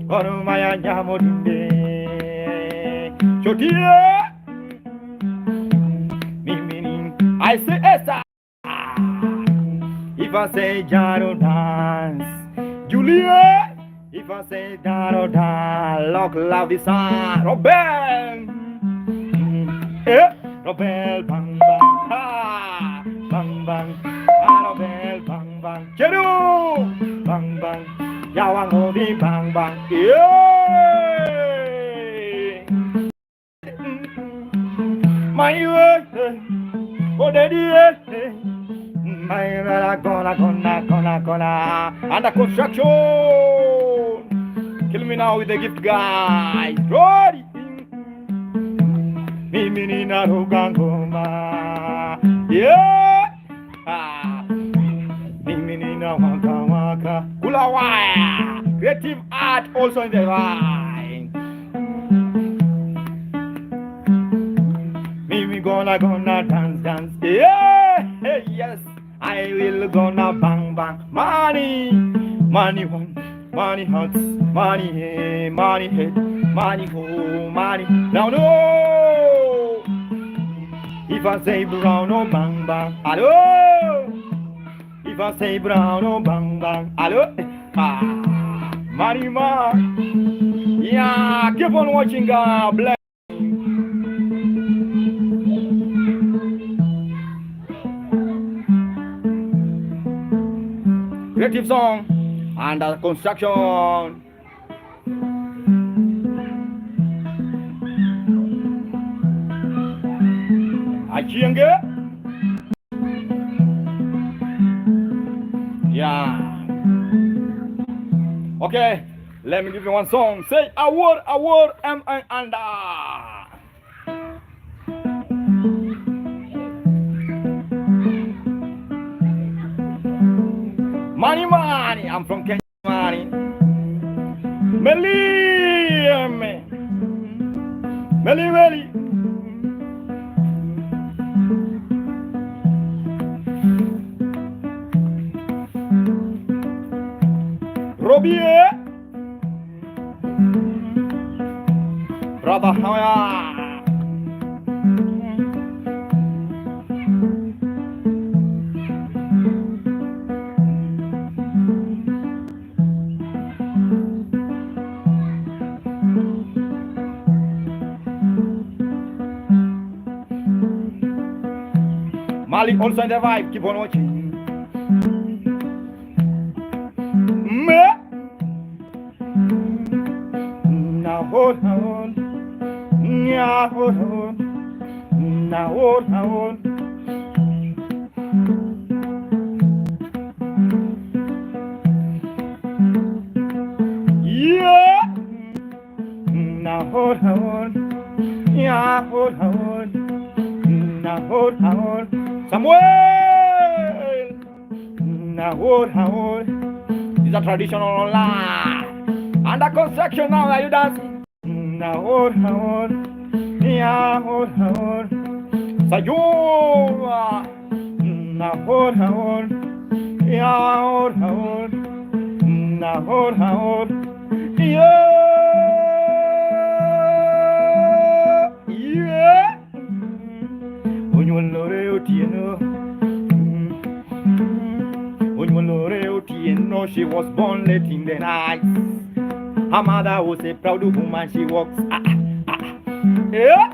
oh, my Yamodinde, Chotia. I say Esa. If I say Jaro dance, Julia. If I say Jaro dance, lock love the sun, Robel. Robel bang bang, ha, bang bang, Robel bang bang, Cheru, bang bang, Yawango di bang bang, yeah. My oh, daddy, my gonna, under construction. Kill me now with the gift, guys. Ready? Mimi na rugangoma, yeah. Mimi na waka waka, kula wire. Creative art also in the line. Mimi gonna dance, yeah, yes. I will gonna bang bang, money one, money hurts, money hey, money head, money ho, money. Now no, If I say brown, oh bang bang. Hello. If I say brown, oh bang bang. Hello. Ah, Marima. Yeah, keep on watching. God bless. Creative song under construction. Achienge. Yeah. Okay, let me give you one song. Say a word, and money, money. I'm from Kenya, money. Meli, Meli, Meli. Robier, brother, how are you? Malik also in the vibe, keep on watching. Now hold, yeah, hold, now hold. Yeah, now hold, yeah, hold, now hold. Samuel, now hold. These are traditional life. Under construction now, are you dancing? Now hold, yeah, hold. Sayura, now hold, yeah, hold. Now hold, yeah, yeah. When you love she was born late in the night. Her mother was a proud woman. She walks. Yeah.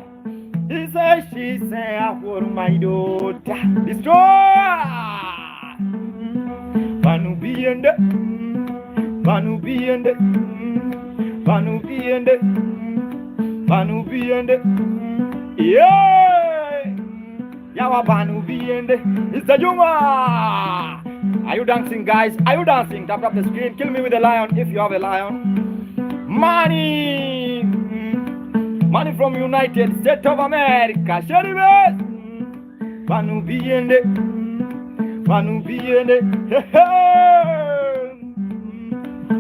He said, she said, I want my daughter. Destroy. Vanubi and yeah. Yawa Vanubi and it's the Juma. Are you dancing, guys? Are you dancing? Tap the screen. Kill me with a lion if you have a lion. Money from United States of America. Sheriff, Vanubi and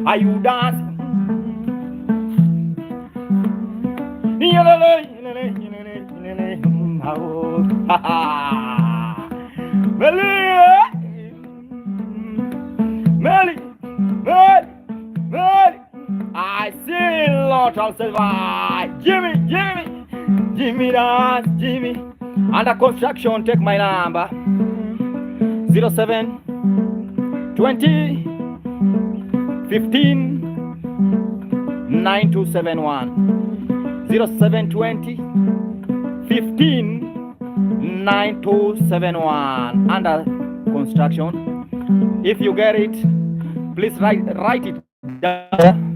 are you dancing? Melly, I see lot of survive. Jimmy dance, Jimmy. Under construction, take my number. 07 20 15 9271. 0720 15 9271. Under construction. If you get it, please write it down.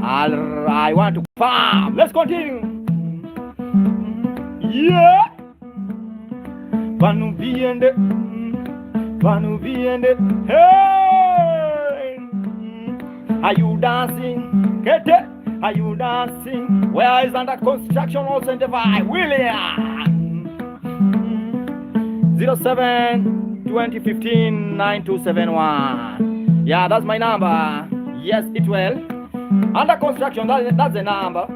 I want to farm. Let's continue. Yeah. Vanubi and hey. Are you dancing? Get it? Are you dancing? Where is under construction also in the vibe? William. 07 2015 9271. Yeah, that's my number. Yes, it will. Under construction, that's the number.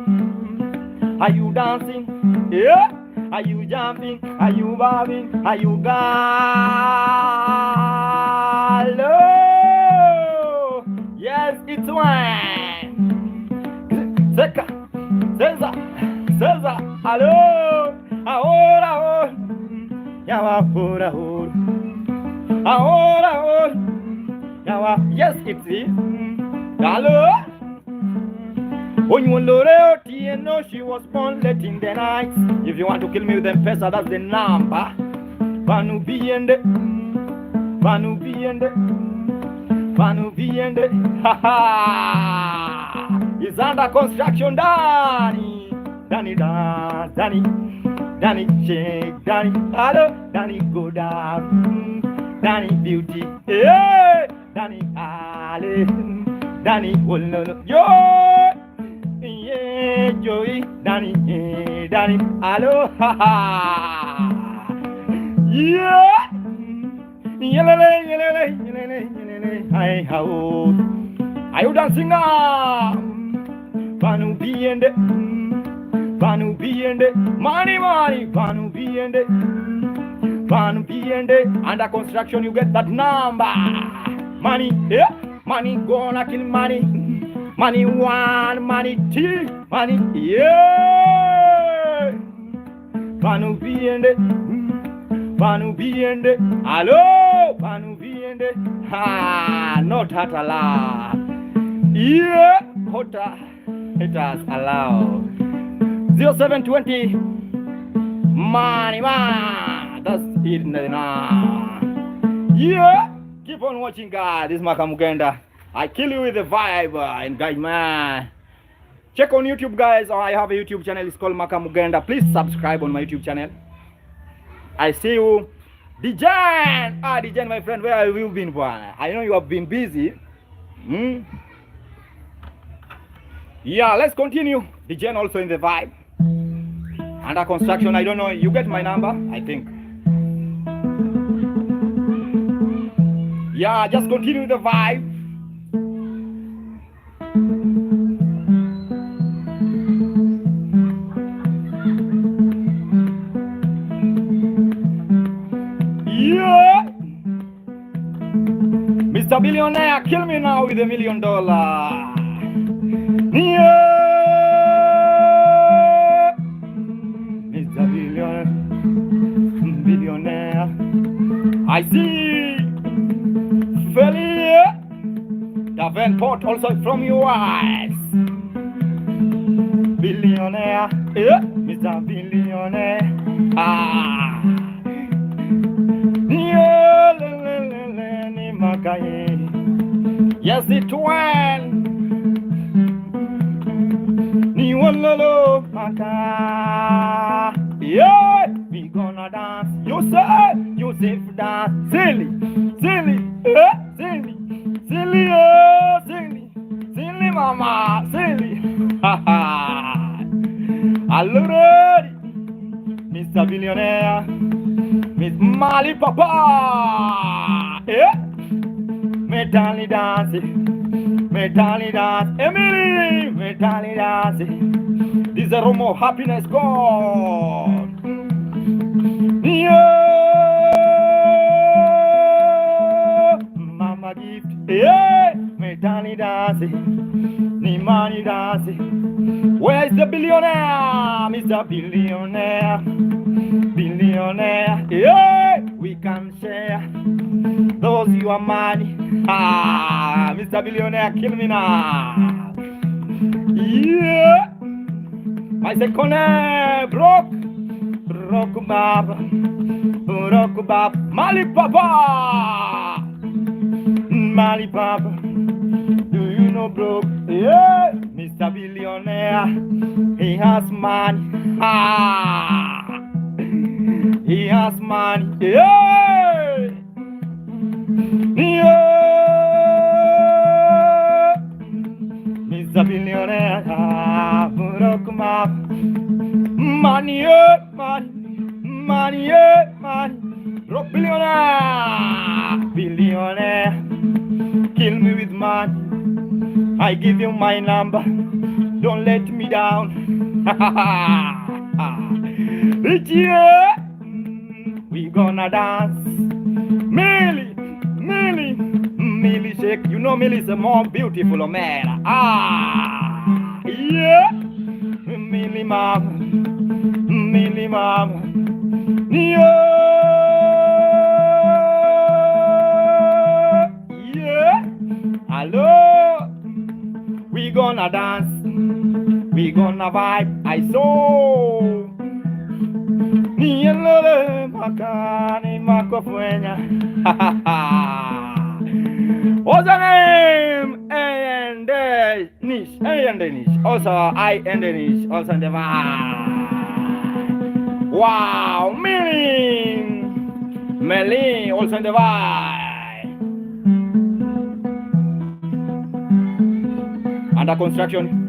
Are you dancing? Yeah. Are you jumping? Are you bobbing? Are you gallo? Yes, it's one. Zeka, Cesar, hello, ahora. yawa hora hora, ahora hora, yawa. Yes, it's it. Hello. When you lore, you know she was born late in the night. If you want to kill me with M-Pesa, that's the number. Vanu biende, Vanu biende, Vanu biende. Ha ha! It's under construction, Danny. Danny dance, Danny shake, Danny. Hello, Danny go down, Danny beauty. Hey, Danny Ale, Danny wololo. Yo, yeah, Joey, Danny, Danny. Hello, ha ha. Yeah, yelele. Hi, how? Are you dancing now? Vanu biende, Vanu biende, money, Vanu biende, Vanu biende. Under construction, you get that number. Money, yeah, money gonna kill money. Money one, money two, money, yeah. Vanu biende, Vanu biende. Hello, Vanu biende. Ha, not hat Allah. Yeah, hotter. It has allowed 0720 money man. That's it now. Yeah, keep on watching, guys. This is Makamugenda. I kill you with the vibe and guys, man. Check on YouTube, guys. I have a YouTube channel. It's called Makamugenda. Please subscribe on my YouTube channel. I see you, Dijan. Dijan, my friend. Where have you been, boy? I know you have been busy. Yeah, let's continue. The gen also in the vibe. Under construction, I don't know. You get my number, I think. Yeah, just continue the vibe. Yeah. Mr. Billionaire, kill me now with $1 million. Yeah, Mr. Billionaire. I see Failure. Davenport also from US. Billionaire. Yeah, Mr. Billionaire. Yeah, yes, it went. Niwalolo maka. Yeah, we gonna dance. You say, dance. Silly, silly, mama, silly. Ha ha. Already, Mr. Billionaire, Miss Mali Papa. Yeah, medali dance. Emily, medali dance. This is a room of happiness, God. Yeah, Mama gift. Yeah, medali dance. Nimani dance. Where is the billionaire, Mr. Billionaire? Billionaire. Yeah, we can share those your money. Mr. Billionaire, kill me now. Yeah, my second broke bab, Mali Papa. Do you know broke? Yeah, Mr. Billionaire, he has money. He has money. Yeah. Yeah, Mr. Billionaire, broke map. Money, broke billionaire, kill me with money. I give you my number, don't let me down. This year, we gonna dance. Millie shake. You know Millie is a more beautiful man. Yeah. Millie mama. Yeah. gonna dance, we gonna vibe. I saw Nielele makani makofuenya. What's the name? A and D niche. A and D niche. Also I and D niche. Also the vibe. Wow, Melin also in the vibe. Under construction.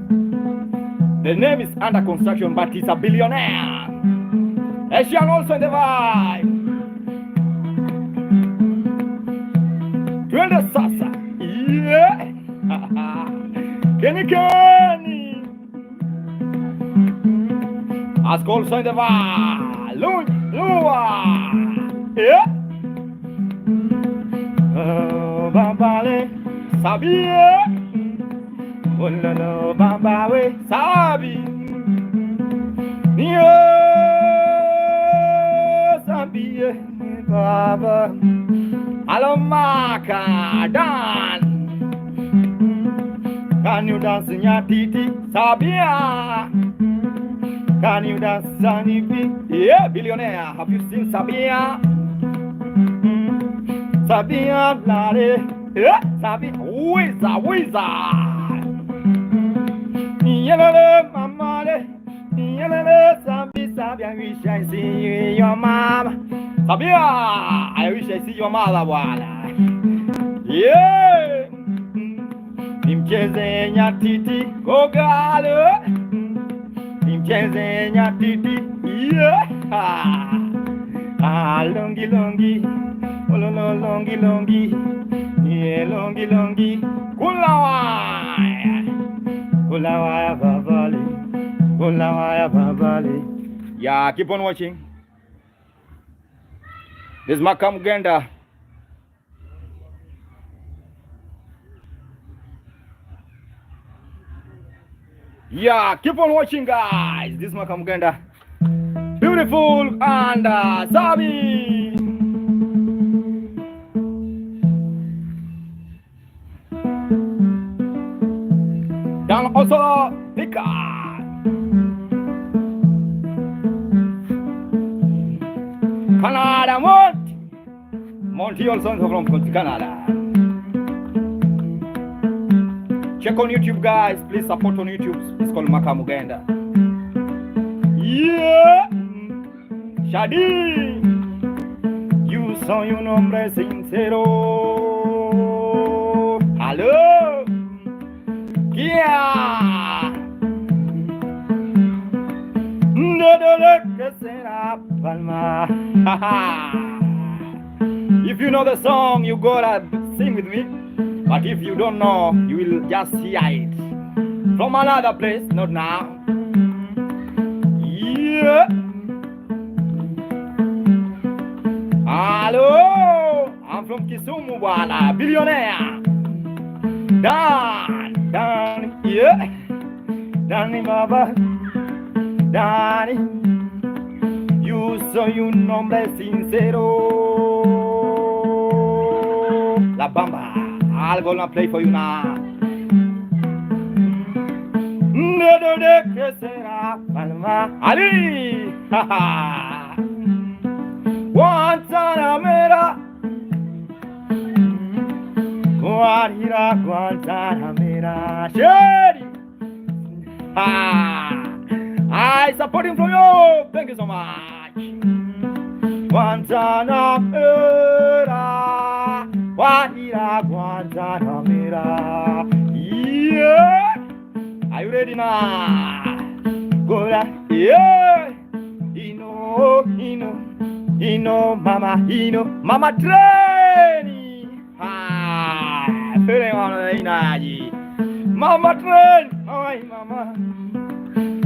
The name is under construction, but he's a billionaire. Asian also in the vibe. Twende sasa. Yeah. Kenny. Ask also in the vibe. Lua. Yeah. Oh, Bambale. Sabia. Oh, no, Bambawe. Sabi. Nio. Sabia. Baba. Alomaka. Dan. Can you dance Nyatiti? Sabia. Can you dance Zanibi? Yeah, billionaire. Have you seen Sabia? Sabia, bloody. Yeah, Sabia. Wizard. Yellow, mama. Yellow, Sabia. I wish I see your mama. Sabia, I wish I see your mother. Yeah. Nimcheze Nyatiti, Kogalo. Nimcheze Nyatiti, yeah. Longi, longi, yeah, longi, kulawaya, babali. Yeah, keep on watching. This is Makam Genda. Yeah, keep on watching, guys. This is Makam Genda. Beautiful and Sabi. Then also Pika. Canada Monty also from Canada. Check on YouTube, guys. Please support on YouTube. It's called Makamugenda. Yeah. Shadi. You saw your nombre sincero. Hello. Yeah. If you know the song, you gotta sing with me. But if you don't know, you will just hear it from another place, not now. Yeah. Hello, I'm from Kisumu, wala billionaire. Dan, yeah. Danny Baba, Danny. You saw you nombre sincero. La Bamba. I'm gonna play for you now. Ali, Guantanamera, Guantanamera, Sherry. I support him from you. Thank you so much. Guantanamera. Guantanamera. Yeah. Are you ready now? Go down. Yeah. Mama train. Feeling on the energy. Mama train.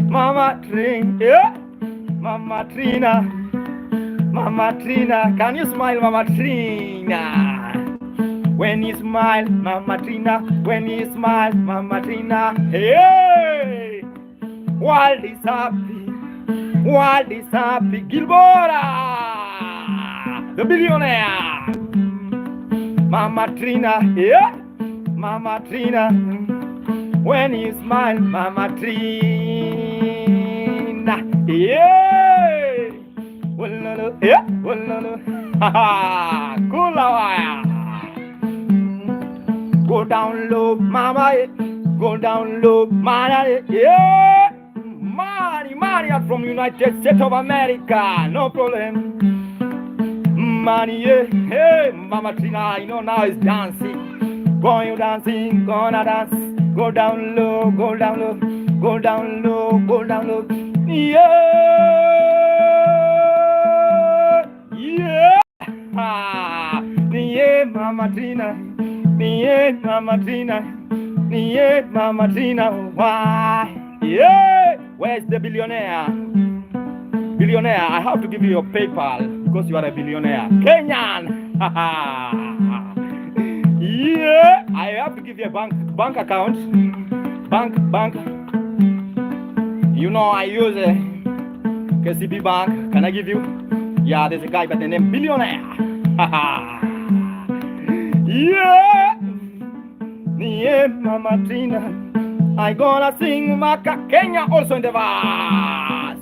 Mama train. Yeah. Mama Trina. Can you smile, Mama Trina? When you smile, Mama Trina. When you smile, Mama Trina. Hey, world is happy. Gilbora, the billionaire. Mama Trina, yeah. Mama Trina. when you smile, Mama Trina. Yeah. Wallalo, yeah, wallalo. Ha ha. Kulawaya. Go down low, Mama. Go down low, Mama. Yeah. Money, I'm from United States of America. No problem. Money, yeah. Hey, Mama Trina, you know now is dancing. Boy, you dancing, gonna dance. Go down low, go down low, go down low, go down low. Yeah, yeah, yeah, Mama Trina, yeah, Mama Trina, yeah, Mama Trina. Why? Yeah, where's the billionaire? Billionaire, I have to give you your PayPal because you are a billionaire. Kenyan. Yeah, I have to give you a bank account. Bank. You know I use a KCB bank. Can I give you? Yeah, there's a guy by the name Billionaire. Yeah. Yeah, Mama Trina. I gonna sing Maka Kenya also in the verse.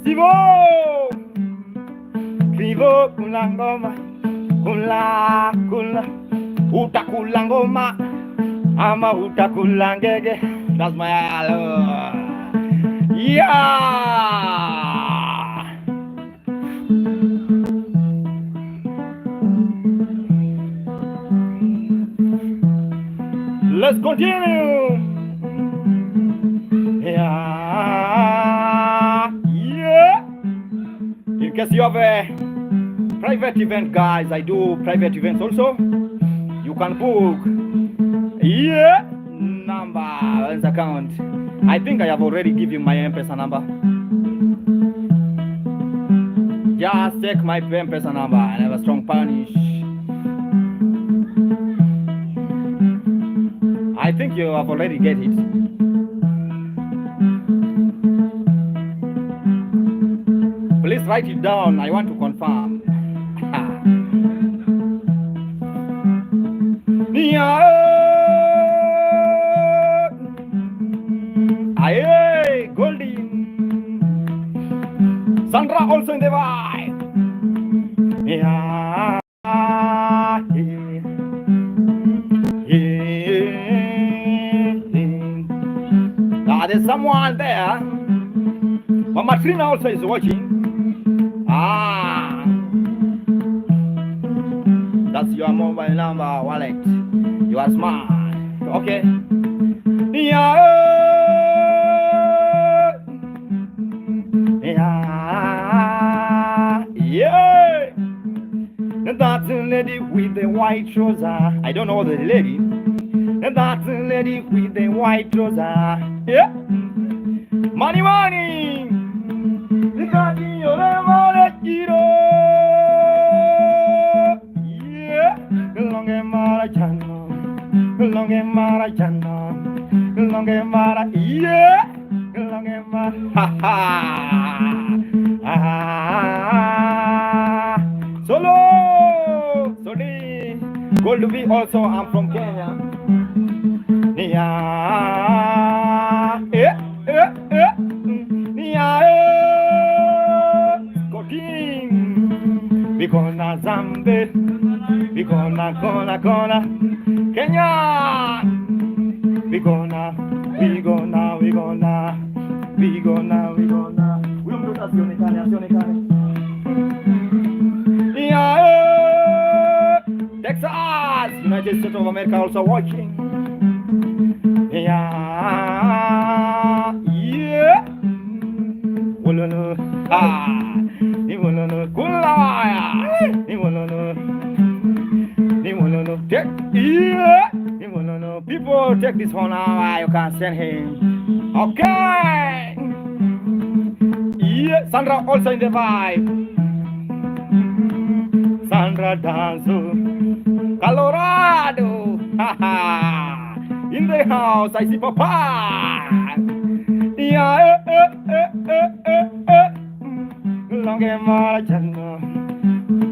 Vivo kulangoma, kula. Utakula ngoma, ama utakula ngege. That's my hello. Yeah. Let's continue. Yeah. In case you have a private event, guys, I do private events also. You can book. Yeah. Number and account. I think I have already given you my M-Pesa number. Just take my M-Pesa number. I have a strong punish. I think you have already get it. Please write it down. I want to confirm. Aye, Goldie. Sandra also in the vibe. Yeah. There's someone there. Mama Trina also is watching. That's your mobile number, wallet. You are smart. Okay. Yeah. That's the lady with the white trouser. I don't know the lady. That's the lady with the white trouser. Yeah. Money. Yeah. Longe mara, yeah. Longe mara, ha ha. Solo. Gold to be also. I'm from Kenya. Yeah. Cooking. We gonna Zambe. We gonna Kenya. We gonna. Yeah. Texas, United States of America also watching. Yeah. People take this one now. You can send him. Okay. Yeah. Sandra also in the vibe. Sandra Danzo, Colorado. In the house, I see Papa. Yeah. Longe Marajano.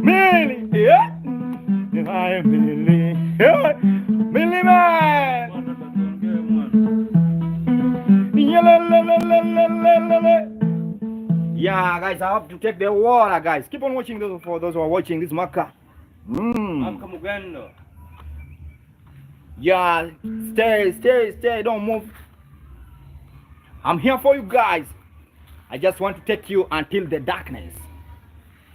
Millie, yeah. Millie. Millie man. have to take the water, guys. Keep on watching those for those who are watching this maka. Yeah, stay, don't move. I'm here for you guys. I just want to take you until the darkness.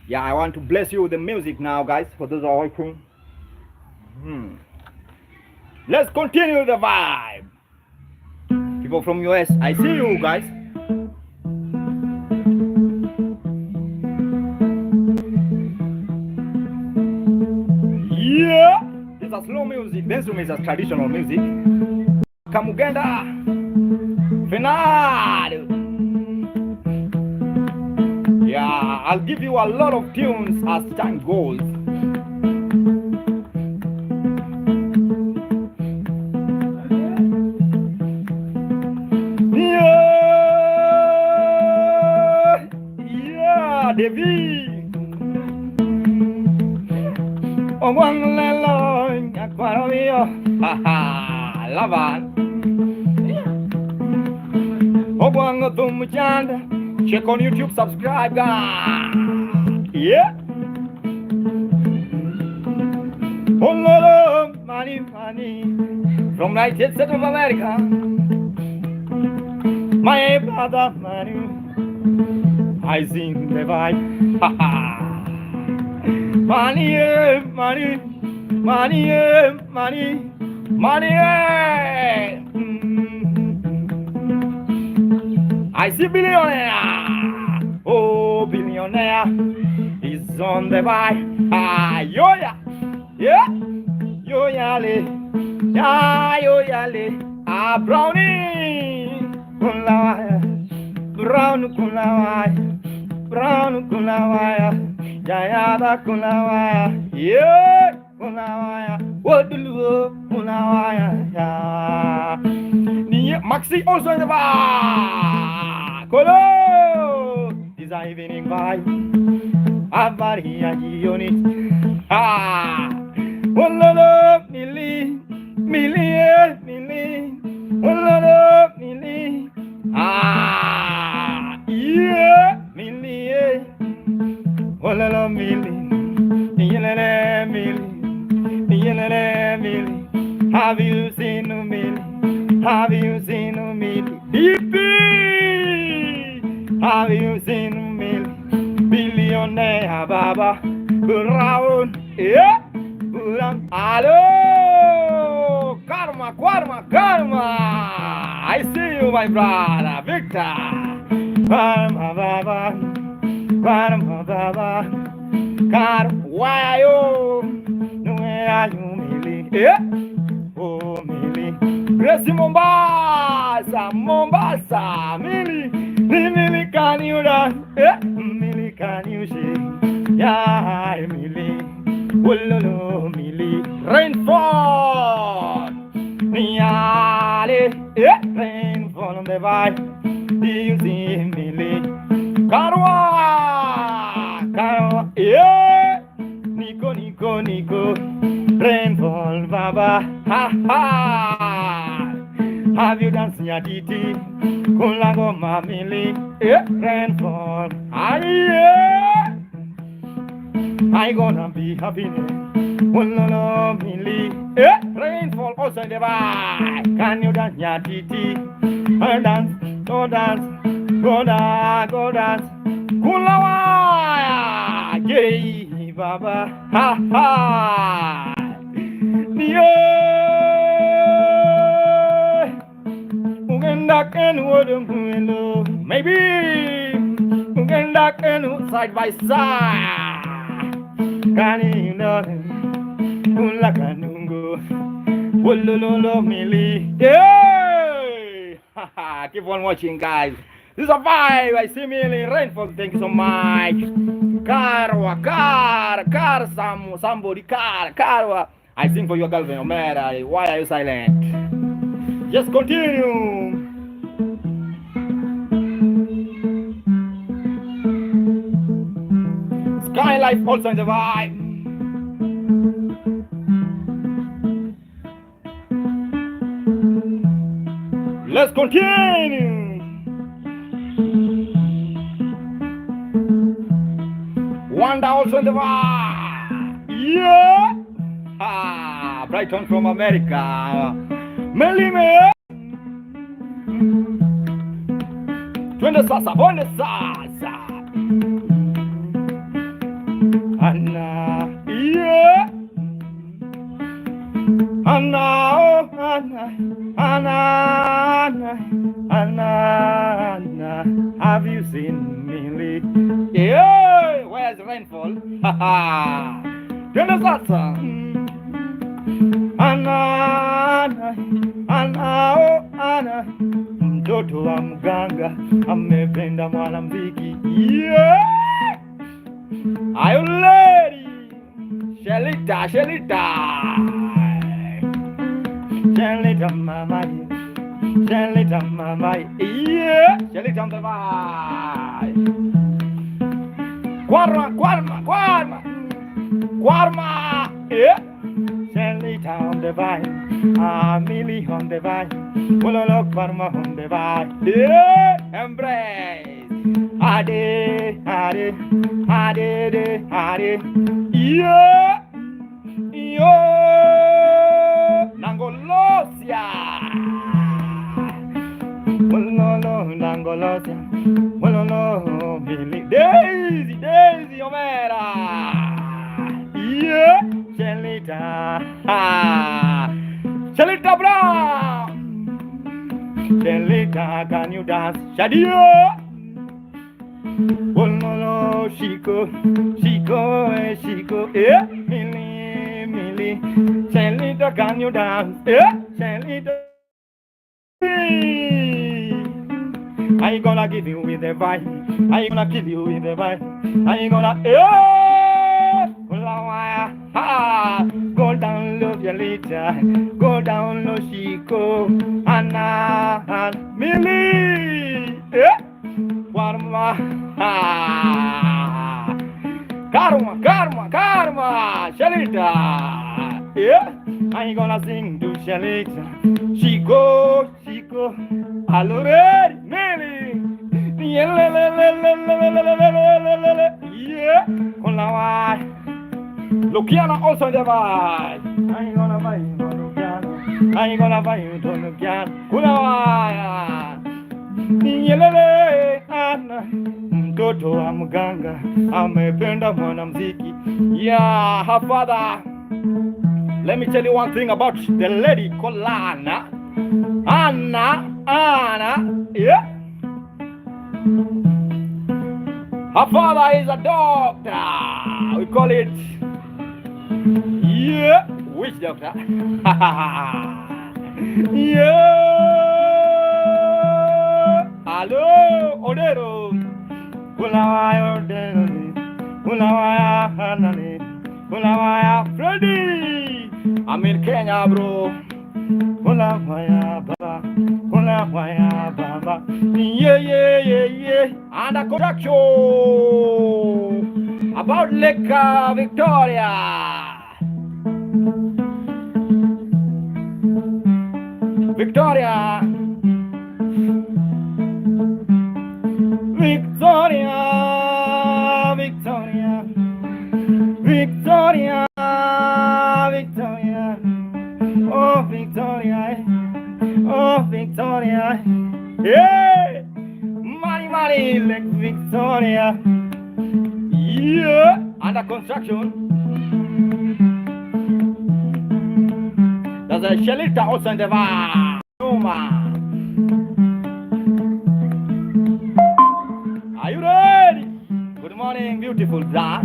Yeah, I want to bless you with the music now, guys, for those who are watching. Let's continue the vibe. People from US, I see you guys. Yeah, it's a slow music. Dance room is a traditional music. Kamugenda, Fenado. Yeah, I'll give you a lot of tunes as time goes. Yeah, David. Ogwanglelo, Aquario, haha, Lavan. Ogwango Tumuchanda. Check on YouTube, subscribe, guys. Yeah. Oh, no, money, from United States of America. My brother, money, I sing the vibe. Money, money, money, money, money. I see billionaire. Oh, billionaire is on the vibe. Ah, yo ya, yeah, yo yale, yeah, yo yale. Ah, brownie, kulawaya, brown kulawaya, brown kulawaya, yayada kulawaya, yeah, kulawaya, what do you kulawaya, yeah. Maxi also in the vibe. Kolo, this evening vibe. Avaria unit. Ah, Ololo, Millie, Millie, Millie, Ololo, Millie. Ah, yeah, Millie, Ololo, Millie, Millie, Millie, Millie. Have you seen Millie? Have you seen me? Hippie! Have you seen me? Billionaire Baba Brown. Yeah! Brown. Hello! Karma, karma, karma! I see you, my brother, Victor. Karma Baba. Karma Baba. Karma. Why are you? Where are you, Millie? Yeah! Oh, Millie. Gracie Mombasa, Mombasa, Millie, Millie, can you dance? Yeah, Millie, can you sing? Yeah, Millie, Wololo, Millie, rainfall, Niale, yeah, rainfall on the vibe. Do you see Millie? Karwa, Karwa, yeah, Nico, Nico, Nico. Rainfall, Baba, ha ha. Have you danced Nyatiti? Kulago Mamili, yeah, rainfall, yeah. I gonna be happy. Wololo Mili, yeah, rainfall also in the vibe. Can you dance Nyatiti? Dance, go dance, go dance, go dance. Kulawa, yeah, Baba, ha ha. Maybe side by side. Can you know? Yeah! Keep on watching, guys. This is a vibe. I see Millie Rainfall. Thank you so much. Karwa, somebody, Karwa. I sing for your girlfriend, Omera. Why are you silent? Just continue. Sky life also in the vibe. Let's continue. also in the vibe. Yeah. Ah, Brighton from America. Melime. Twende sasa, bonde sasa. Anna, yeah. Anna, oh, Anna, Anna, Anna, Anna. Have you seen Millie? Yeah, where's rainfall? Haha. Twende sasa. Anna, Anna, Anna, oh, Anna. Mtoto wa mganga amependa mwanamuziki. Yeah. Are you ready? Shelita, Shelita. Shelita mama. Shelita mama. Yeah. Shelita on the vibe. Quarma. Yeah. Shelita on the vibe. Millie on the vibe. Wololo Quarma on the vibe. Yeah. Embrace. Ade. Yeah. Yo. Nangolosia. Wololo Nangolosia. Wololo Millie. Daisy Omera. Yeah. Shelita. Shelita Brown. Shelita, can you dance? Shadio. Wololo Chico, yeah. Millie. Shelita, can you dance? Yeah. Shelita. I ain't gonna give you with the vibe. I ain't gonna kill you with the vibe. I ain't gonna, yeah. Go down low, Shelita. Go down low, Chico. Anna and Millie. Yeah. Karma. Karma. Shelita. Yeah. I ain't gonna sing to Shelita. Chico. Allora, Millie. Yeah. Con la vai. Luciano also in the vibe. I ain't gonna buy you no Luciano. I ain't gonna buy you no Luciano. Con la vai. Mtoto wa mganga amependa mwanamuziki. Yeah, her father. Let me tell you one thing about the lady called Anna. Anna, yeah. Her father is a doctor. We call it, yeah, witch doctor. Yeah. Hello, Odero. Kulawaya Odero. Kulawaya Hanani. Kulawaya Freddy. I'm in Kenya, bro. Kulawaya Baba. Kulawaya Baba. Yeah. Under construction. About Lake Victoria. Victoria. Oh, Victoria. Yeah. Money, Lake Victoria. Yeah. Under construction. There's a shelter also in the bar. Are you ready? Good morning, beautiful Zach.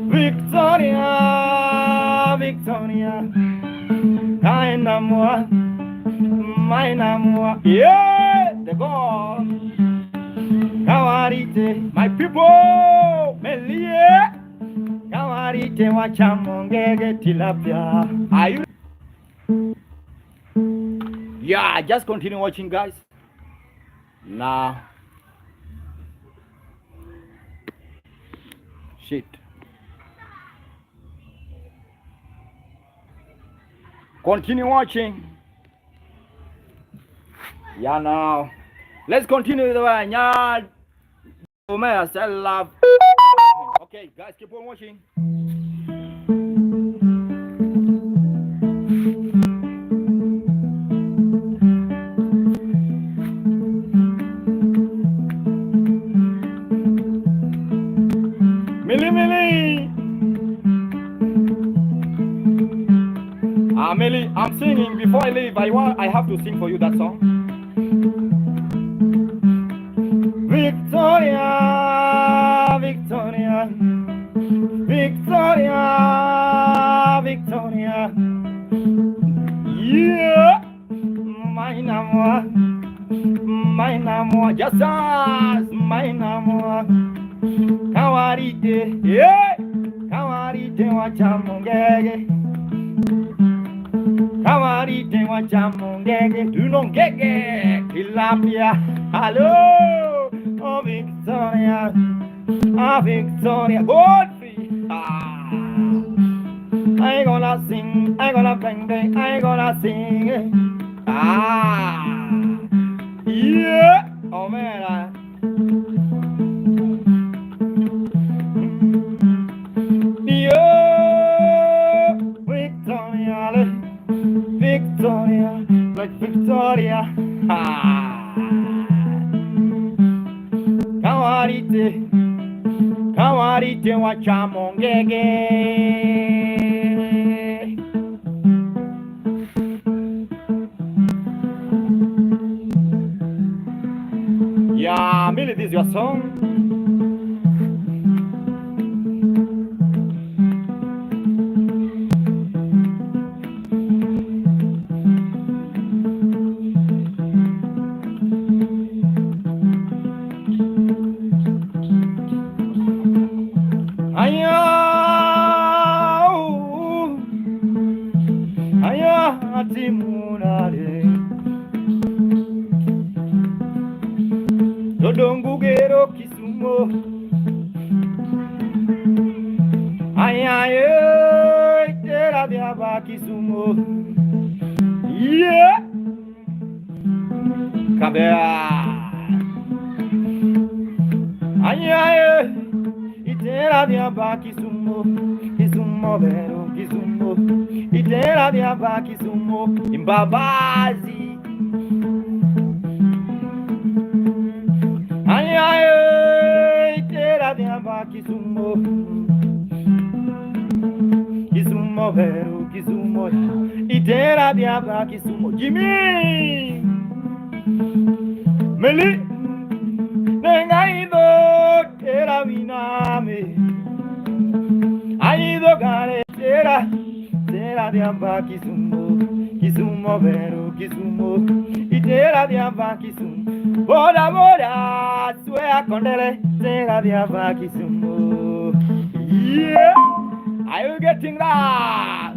Victoria. Kind amour, mine amour. Yeah, the God. Kawarite, my people. Melie. Kawarite, wachamongege tilapia. Are you? Yeah, just continue watching, guys. Now. Shit. Continue watching. Yeah, now. Let's continue with the Nyatiti. Oh man, I still love. Okay, guys, keep on watching. Millie, Millie. Millie, I'm singing. Before I leave, I have to sing for you that song. Victoria, Victoria, Victoria, Victoria. Yeah, my name, just as my name. Kawarite, yeah, Kawarite wachamongege. Kawarite wachamongege, dunongege, tilapia. Hello, oh Victoria, Victoria, Godfrey. I gonna sing, I gonna bang, I gonna sing. Yeah, oh man. Victoria, Victoria, like Victoria. Kawarite, Kawarite wachamongege. Yeah, Millie, this is your song. Dodongugero Kisumo. Ayaye, tera diaba Kisumo. Yeah. Kabea. Ayaye, itera diaba Kisumo. Kisumo vero Kisumo. Itera diaba Kisumo. Imbabazi. Ayaye, tera diaba Kisumo. Kisumo vero Kisumo. Itera diaba Kisumo. Jimmy Meli Nengaido tera viname. Aido gare tera diaba Kisumo. Kisumo vero Kisumo. Itera diaba Kisumo. Bora bora swea kondele tera diaba Kisumo. Yeah, are you getting that?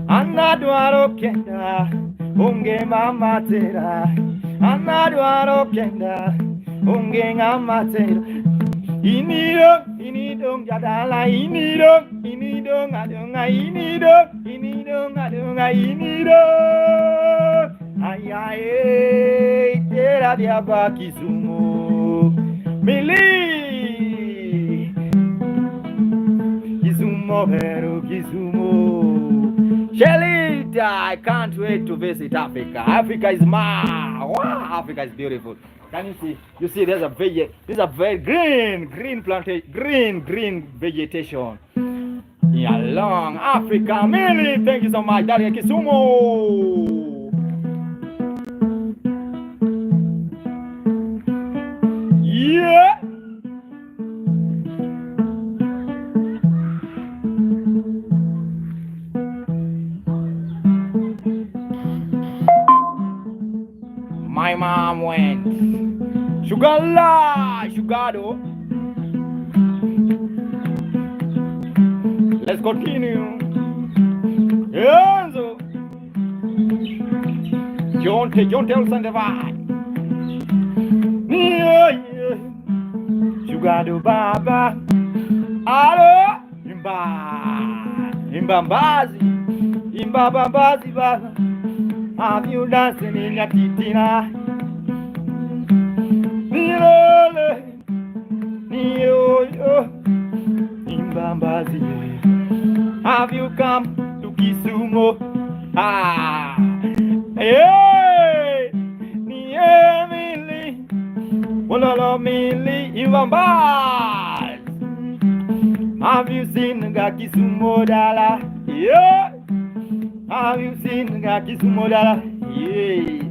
Anadwaro kenda unge mama tera. Anadwaro kenda unge ngama tera. Inido jadala inido ngadonga inido ngadonga inido. Ayaye, tera diaba Kisumo. Mili Kisumo vero Kisumo. Shelita, I can't wait to visit Africa. Africa is wow, Africa is beautiful. Can you see? You see, there's a very green plantation, green vegetation. Yeah, long Africa. Mili, thank you so much, Daddy Kisumo. Yeah. My mom went. Sugado. Let's continue. Enzo. John tells on the vibe. Sugado Baba. Alo. Imbambazi Baba. Have you dancing in Nyatiti? have you come to Kisumu? Ah, hey, Emily, Wololo Mili, Ivambas. Have you seen Kisumu Dala? Yeah. Have you seen Kisumu Dala? Yeah.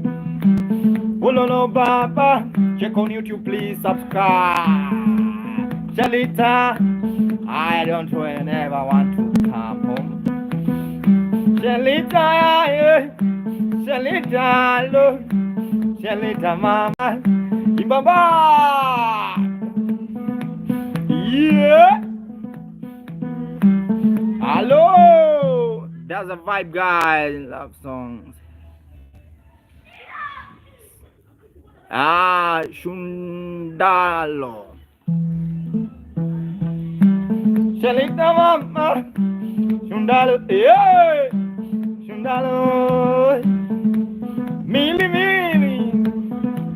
Wololo Baba, check on YouTube, please subscribe. Shalita, I don't ever want to come home. Shalita, yeah. Shalita, love. Shalita, mama. Ibaba. Yeah. Hello. That's a vibe, guys. Love songs. Shundalo. Shalita, mama. Shundalo, yeah. Shundalo. Mili, mili.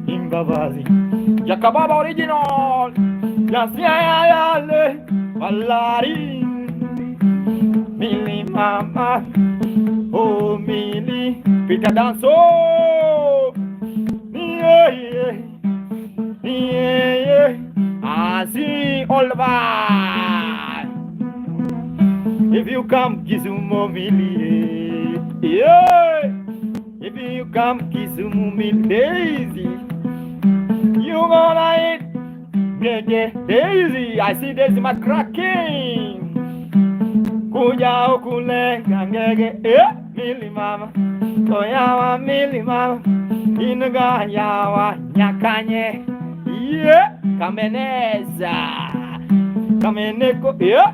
Imbabazi. Yakababa original. Yasiayale. Valari. Mili, mama. Oh, Mili. Peter Danso. Yeah, yeah. Yeah, yeah. I see all the vibe. If you come, Kisumu Mili. Yeah. If you come, Kisumu Mili. Daisy. You gonna eat. Yeah, Daisy. I see Daisy my cracking. Kuja okule ngangege. Mili mama. Toyawa Mili mama. Inuga yawa nyakanye. Yeah. Kameneza. Kameneko. Yeah.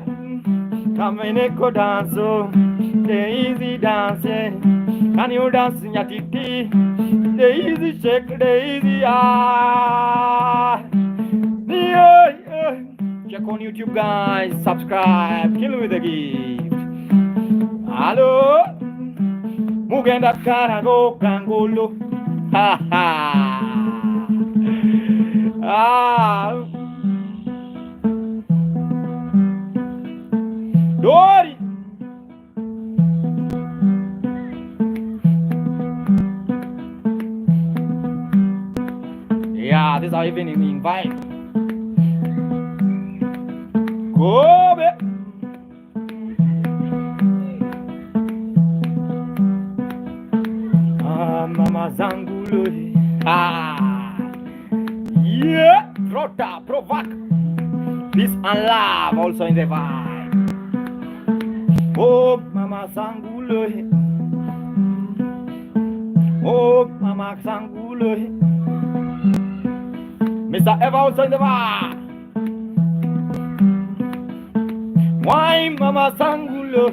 Kameneko danso. The easy dancing. Can you dance Nyatiti? The easy shake, the easy ah. Yeah, yeah. Check on YouTube, guys. Subscribe. Kill with a gift. Hello. Mugenda karago kangolo. Ha ha. Dori. Yeah, this is our evening invite. Kobe. Mama Zangulo. Yeah. Trota, provoke. Peace and love also in the vibe. Oh, Mama Zangulo. Oh, Mama Zangulo. Mr. Eva also in the vibe. Why Mama Zangulo?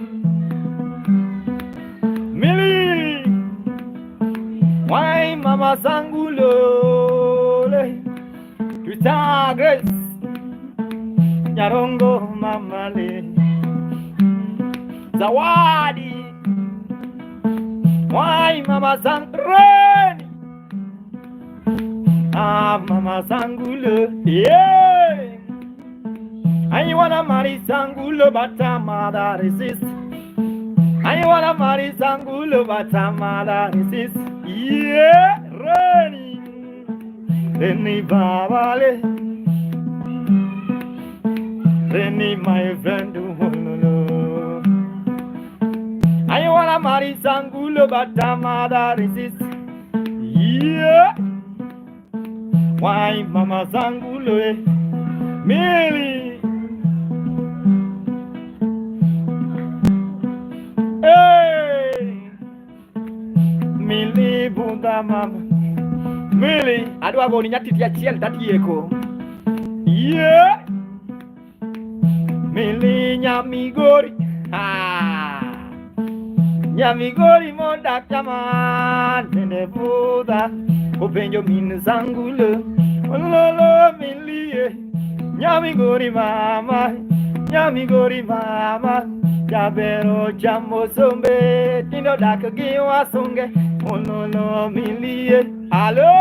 Millie. Why Mama Zangulo? Twita Grace. Nyarongo Mama Le. Zawadi. Why Mama Zangulo? Mama Zangulo. Yeah. I wanna marry Zangulo, but her mother resists. I wanna marry Zangulo, but her mother resists. Yeah, running. Reni Babale. Reni, my friend. I wanna marry Zangulo, but her mother resists. Yeah. Why Mama Zangulo? Millie. Hey. Millie Bunda Mama. Millie. Adwa go ni Nyatiti achiel tatieko. Yeah. Millie Nyamigori. Nyamigori monda kama nene Buddha. Openjo min Zangulo. Ololo Millie. Nyamigori mama. Nyamigori mama. Jabero jambo sombe. Tino daka giwa songe. Ololo Millie. Hello.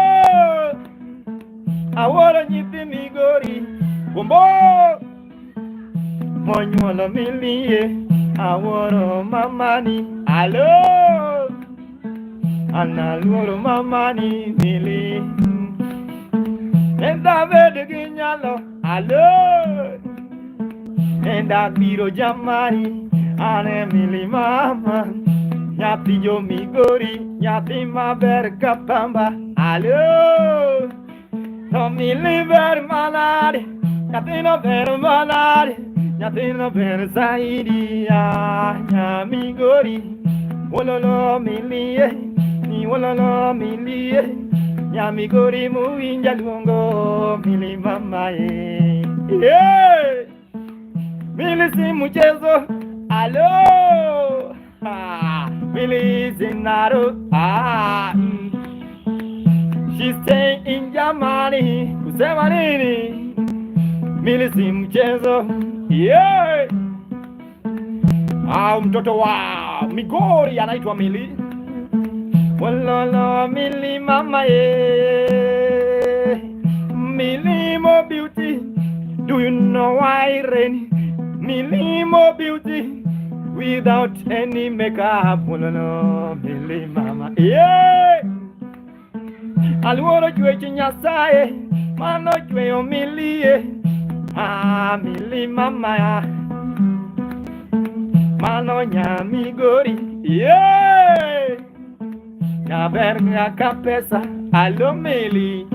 Aworo nyipi Migori. Gombo. Monyola Millie. Aworo mamani, hello. Analoro mamani, Millie. And David Ginyalo, hello. And that Biro Jamani, and Emily Mama. Nyati yo migori, nyati maberka pamba, hello. Tommy liver manade, nyati no ver manade, nyati no ver saidi ya nyamigori. Wololo milie, ni wololo milie, nyamigori muinja lungo mili mama ye. Yeah, mili si muchezo, hello. Millie Zinaro, she's staying in Germany, Kusemanini, Millie Simchezo, yeah. Mtoto wa Migori anaitwa Millie. Walolo Millie mama ye, Millie mo beauty, do you know why rain? Millie mo beauty. Without any makeup, no, Millie mama, yeah. Alworo jwe chinyasaye, mano jwe o Millie, Millie mama, mano nyamigori, yeah. Nyaberga kapesa, alo Millie,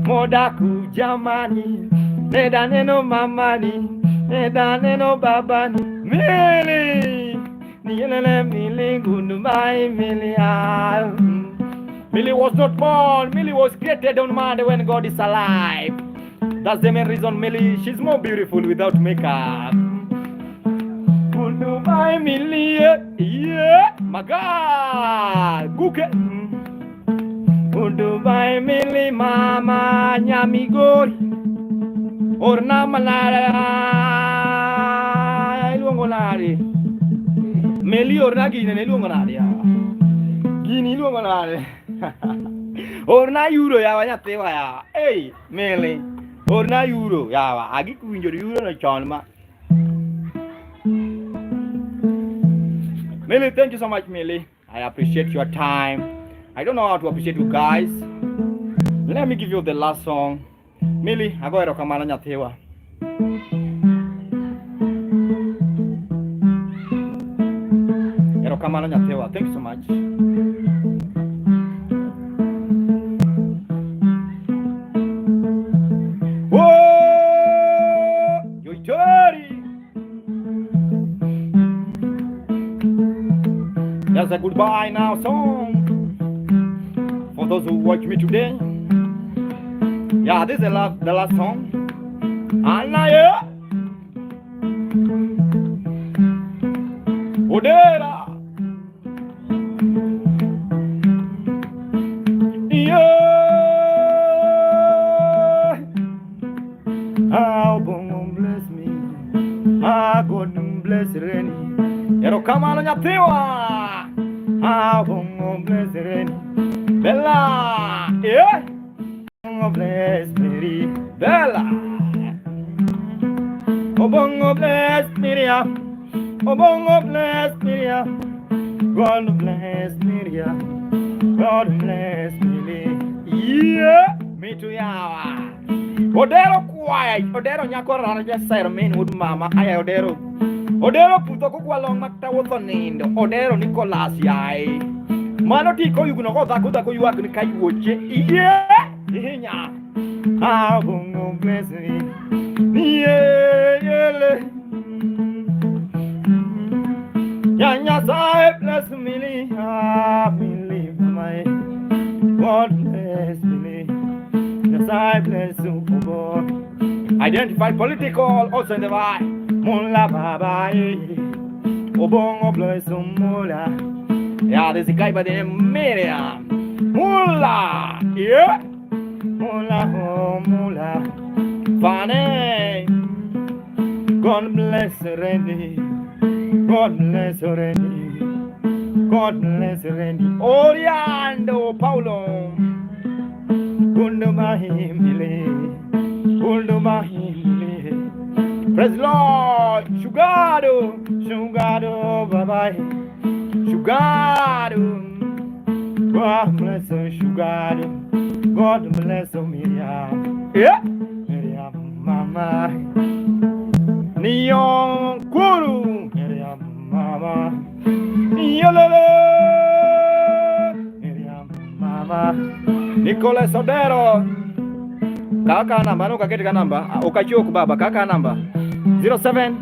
modaku jamani, nedaneno mamani, nedaneno babani. Millie, Millie, goodbye, Millie. Millie was not born. Millie was created on Monday when God is alive. That's the main reason Millie, she's more beautiful without makeup. Goodbye, Millie. Yeah, my God. Google. Goodbye, Millie, mama, nyamigori. Orna malaya. Meli orna gini ne luongo nade ya. Gini luongo nade. Orna euro yawa nyathiwa ya. Hey, Meli. Orna euro yawa. Agi kuwinjo euro no chon ma. Meli, thank you so much, Meli. I appreciate your time. I don't know how to appreciate you guys. Let me give you the last song. Meli, ago erokamano nyathiwa. Kamala Nyatewa. Thank you so much. Whoa! You're dirty! That's a goodbye now song for those who watch me today. Yeah, this is the last song. Anaya Odera. God bless Reni. Ero kamano nyathiwa. Bongo bless Reni. Bella. Yeah. Bongo bless Mary. Bella. Bongo bless Miriam. Bongo bless Miriam. God bless Miriam. God bless Millie. Yeah. Me too yawa. Odero kwai, odero nyako rana jasero min wood mama, aya odero. Odero puto kukwalong makta nindo, odero Nicholas yai. Mano tiko yuguno ko dhako yuak ni kai woche. Yeah, inya. Bongo bless me. Yeah. Nyanya sai bless Millie. Millie my. God bless Millie. I bless you, boy. Identify political, also in the vibe. Mula baba, Obongo bless you, Mula. Yeah, there's a guy by the name Miriam. Mula, yeah. Mula, oh, Mula. Funny. God bless Randy. God bless Randy. God bless Randy. Oriando, Paulo. Praise the Lord. Sugado, Sugado, bye-bye. Sugado. God bless her, Sugado. God bless her, Miriam. Yeah. Miriam, mama. Neon Guru. Miriam, mama. Yolele. Miriam, mama. Nicolas Odero. Kaka namba, no kaketi ka namba. Ukachoku baba, kaka namba. 07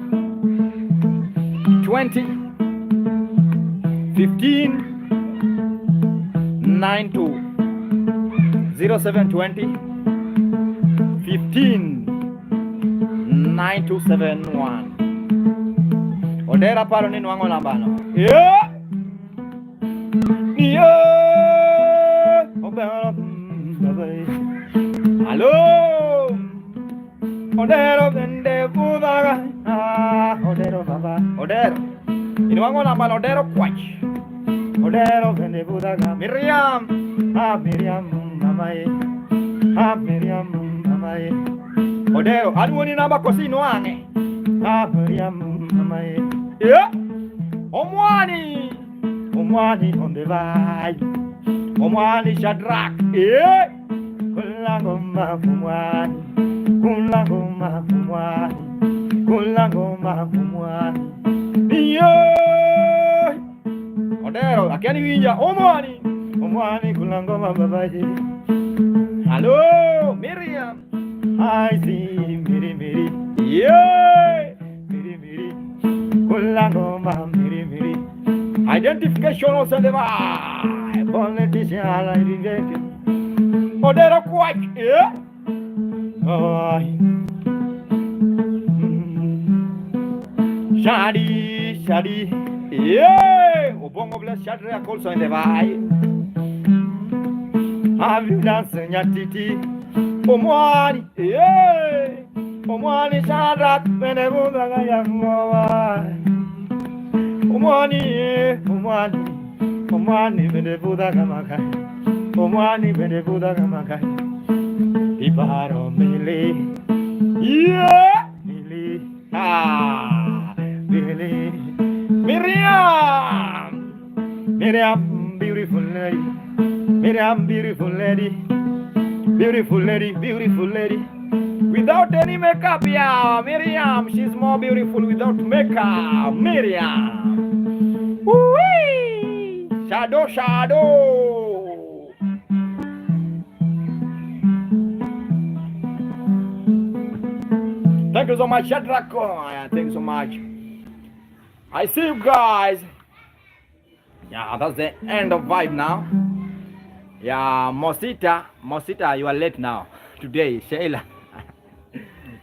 20 15 92 0720 15 9271. Odera palo nini wango nambano. Yeah. Yeah. Hello. Odero vende budaga. Odero baba. Odero. Ini wango nambano odero kwach. Odero vende budaga. Miriam. Miriam mamae. Miriam mamae. Odero aduoni namba kosi noange. Miriam mamae. Yeah. Omwani on the vai. Omwani Shadrach. Yeah. Kulangoma kumwani. Kulangoma kumwani. Kulangoma kumwani. Yeah. Odero akiani winja omwani kulangoma babaji. Hello Miriam. I see Miri. Yeah. Miri. Kulangoma Miri. Identification of the vibe. Politician I regret. Odero quite. Yeah. Oh. Shadi. Yeah. Obongo bless Shadrach also in the vibe. Have you danced Nyatiti? Omwani. Yeah. Omwani Shadrach Benebuda Gayangowa. Omwani Benebuda Gamaka. Omwani Benebuda Gamaka. Iparo Mili. Yeah. Mili. Mili. Miriam, beautiful lady. Miriam, beautiful lady. Beautiful lady. Without any makeup, yeah. Miriam, she's more beautiful without makeup. Miriam. Woo-wee. Shadow. Thank you so much, Shadrach. Thank you so much. I see you guys. Yeah, that's the end of vibe now. Yeah, Mosita, you are late now. Today, Sheila.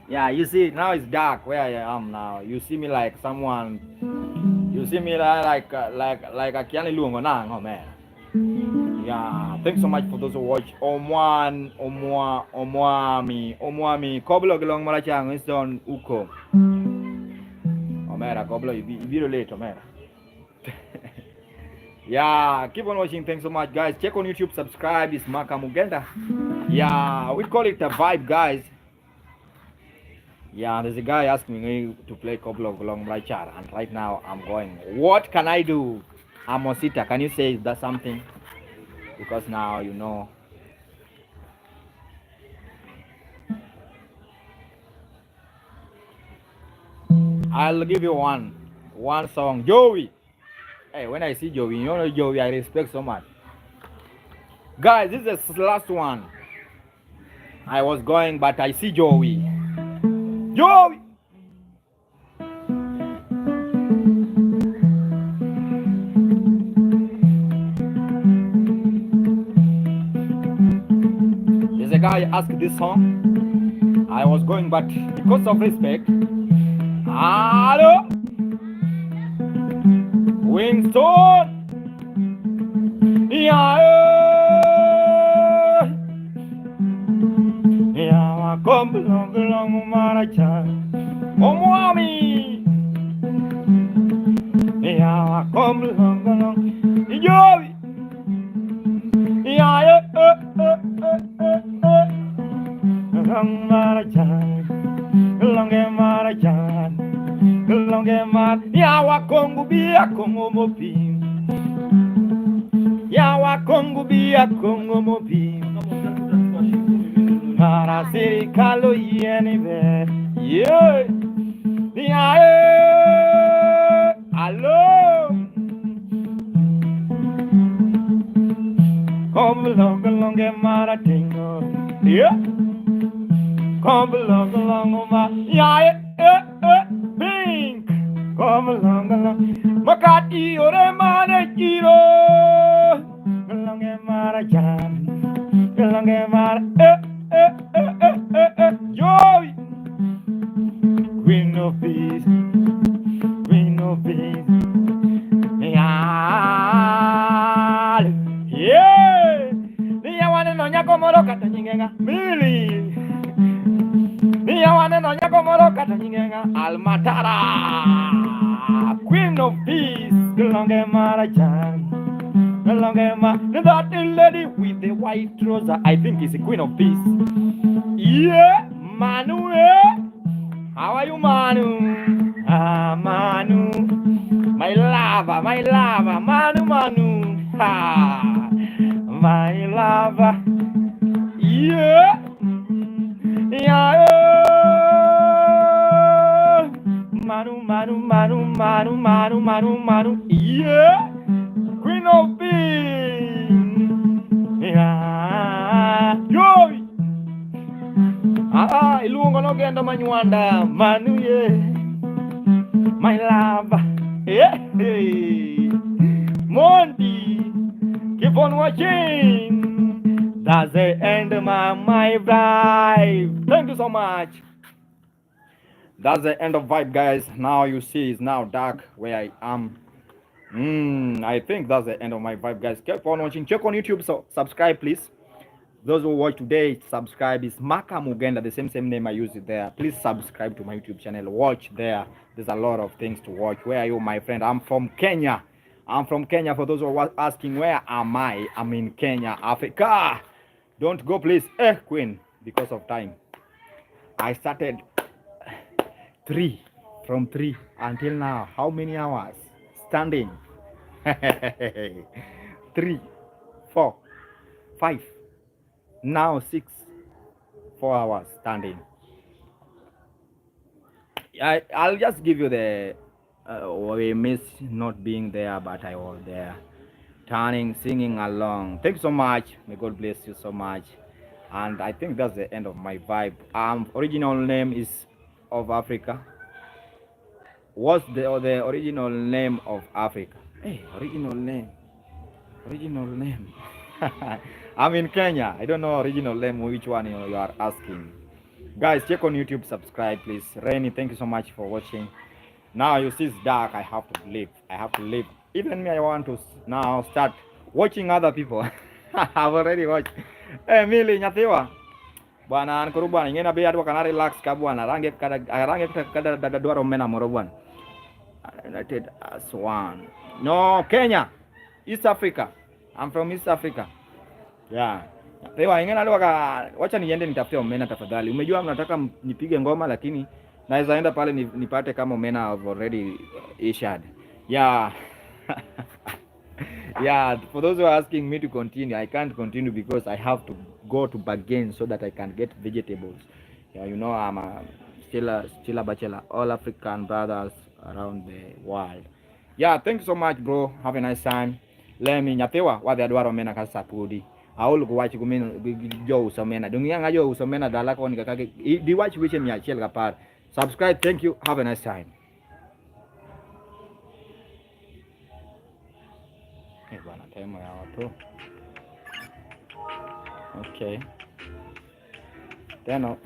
Yeah, you see, now it's dark where I am now. You see me like someone. You see me like a kiani lungo na, oh man. Yeah, thanks so much for those who watch. Omwami. Koblo gelong malachang is on uko. Omera, Koblo, you be late, Omera. Yeah, keep on watching. Thanks so much, guys. Check on YouTube, subscribe. It's Maka Mugenda. Yeah, we call it a vibe, guys. Yeah, there's a guy asking me to play Koblo Golong Malachar, and right now I'm going. What can I do? Amosita, can you say that something? Because now you know. I'll give you one song. Joey. Hey, when I see Joey, you know Joey, I respect so much. Guys, this is the last one. I was going, but I see Joey. Joey! There's a guy asked this song. I was going, but because of respect. Hello? Winston! Yeah, come belong, Maracha. Omwami! Yeah, come belong, Joey! Yeah, long Maracha, long Maracha. Longe mar yawa kongu bia kongo mopi. Yawa kongu bia kongo mopi. Para serikalo yeni be. Yeah. Yeah. Allo. Come along, mara tingo. Yeah. Come along, ma. Yeah. Pink. Come along. Makati ore mane kiro. Along, mara jam. Along, mara. Joy. Queen of peace. Queen of peace. Yeah. Yeah. Niya wane no nyako moro kata nyingenga Mili. Niya wane no nyako moro kata nyingenga Almatara. Queen of peace. Gelonge marajan. Gelonge ma. That lady with the white trouser, I think is the Queen of peace. Yeah, Manu. How are you, Manu? Ah, Manu. My lover, Manu, Manu. Ha. My lover, yeah, yeah, Manu, yeah, Queen of Peace, yeah, joy, ilungo no gendo manywanda, Manu, yeah, my lover, yeah, hey, Monty. Keep on watching. That's the end of my vibe. Thank you so much. That's the end of vibe, guys. Now you see it's now dark where I am. I think that's the end of my vibe, guys. Keep on watching. Check on YouTube. So subscribe, please. Those who watch today, subscribe. It's Maka Mugenda, the same name I use it there. Please subscribe to my YouTube channel. Watch there. There's a lot of things to watch. Where are you, my friend? I'm from Kenya. I'm from Kenya. For those who are asking, where am I? I'm in Kenya, Africa. Don't go, please. Queen, because of time. I started from 3 until now. How many hours? Standing. 3, 4, 5. Now 6, 4 hours standing. I'll just give you the we miss not being there, but I was there, turning, singing along. Thank you so much. May God bless you so much. And I think that's the end of my vibe. Original name is of Africa. What's the original name of Africa? Hey, original name. I'm in Kenya. I don't know original name, which one you are asking. Guys, check on YouTube, subscribe, please. Rainy, thank you so much for watching. Now you see it's dark. I have to leave. Even me, I want to now start watching other people. I've already watched. Mili Nyatiti. Bwana ankuru bwana ingena be adwa kana relax ka bwana range kada dwaro mena moro bwana. United as one. No, Kenya. East Africa. I'm from East Africa. Yeah. Pewa ingena alwa wacha niende nitafute omena tafadhali. Umejua mnataka nipige ngoma lakini naweza enda pale nipate kama omena have already issued. Yeah. Yeah, for those who are asking me to continue, I can't continue because I have to go to bargain so that I can get vegetables. Yeah, you know I'm still a bachelor. All African brothers around the world. Yeah, thank you so much, bro. Have a nice time. Let me nyapewa wa the adwaro mena kasa pudi. Aulu kuwachi kumeno jo usomena. Dungia nga jo usomena dalako nikakake. Di watch wiche mi achiel kapar. Subscribe. Thank you. Have a nice time. Bwana time ya watu. Okay. Tena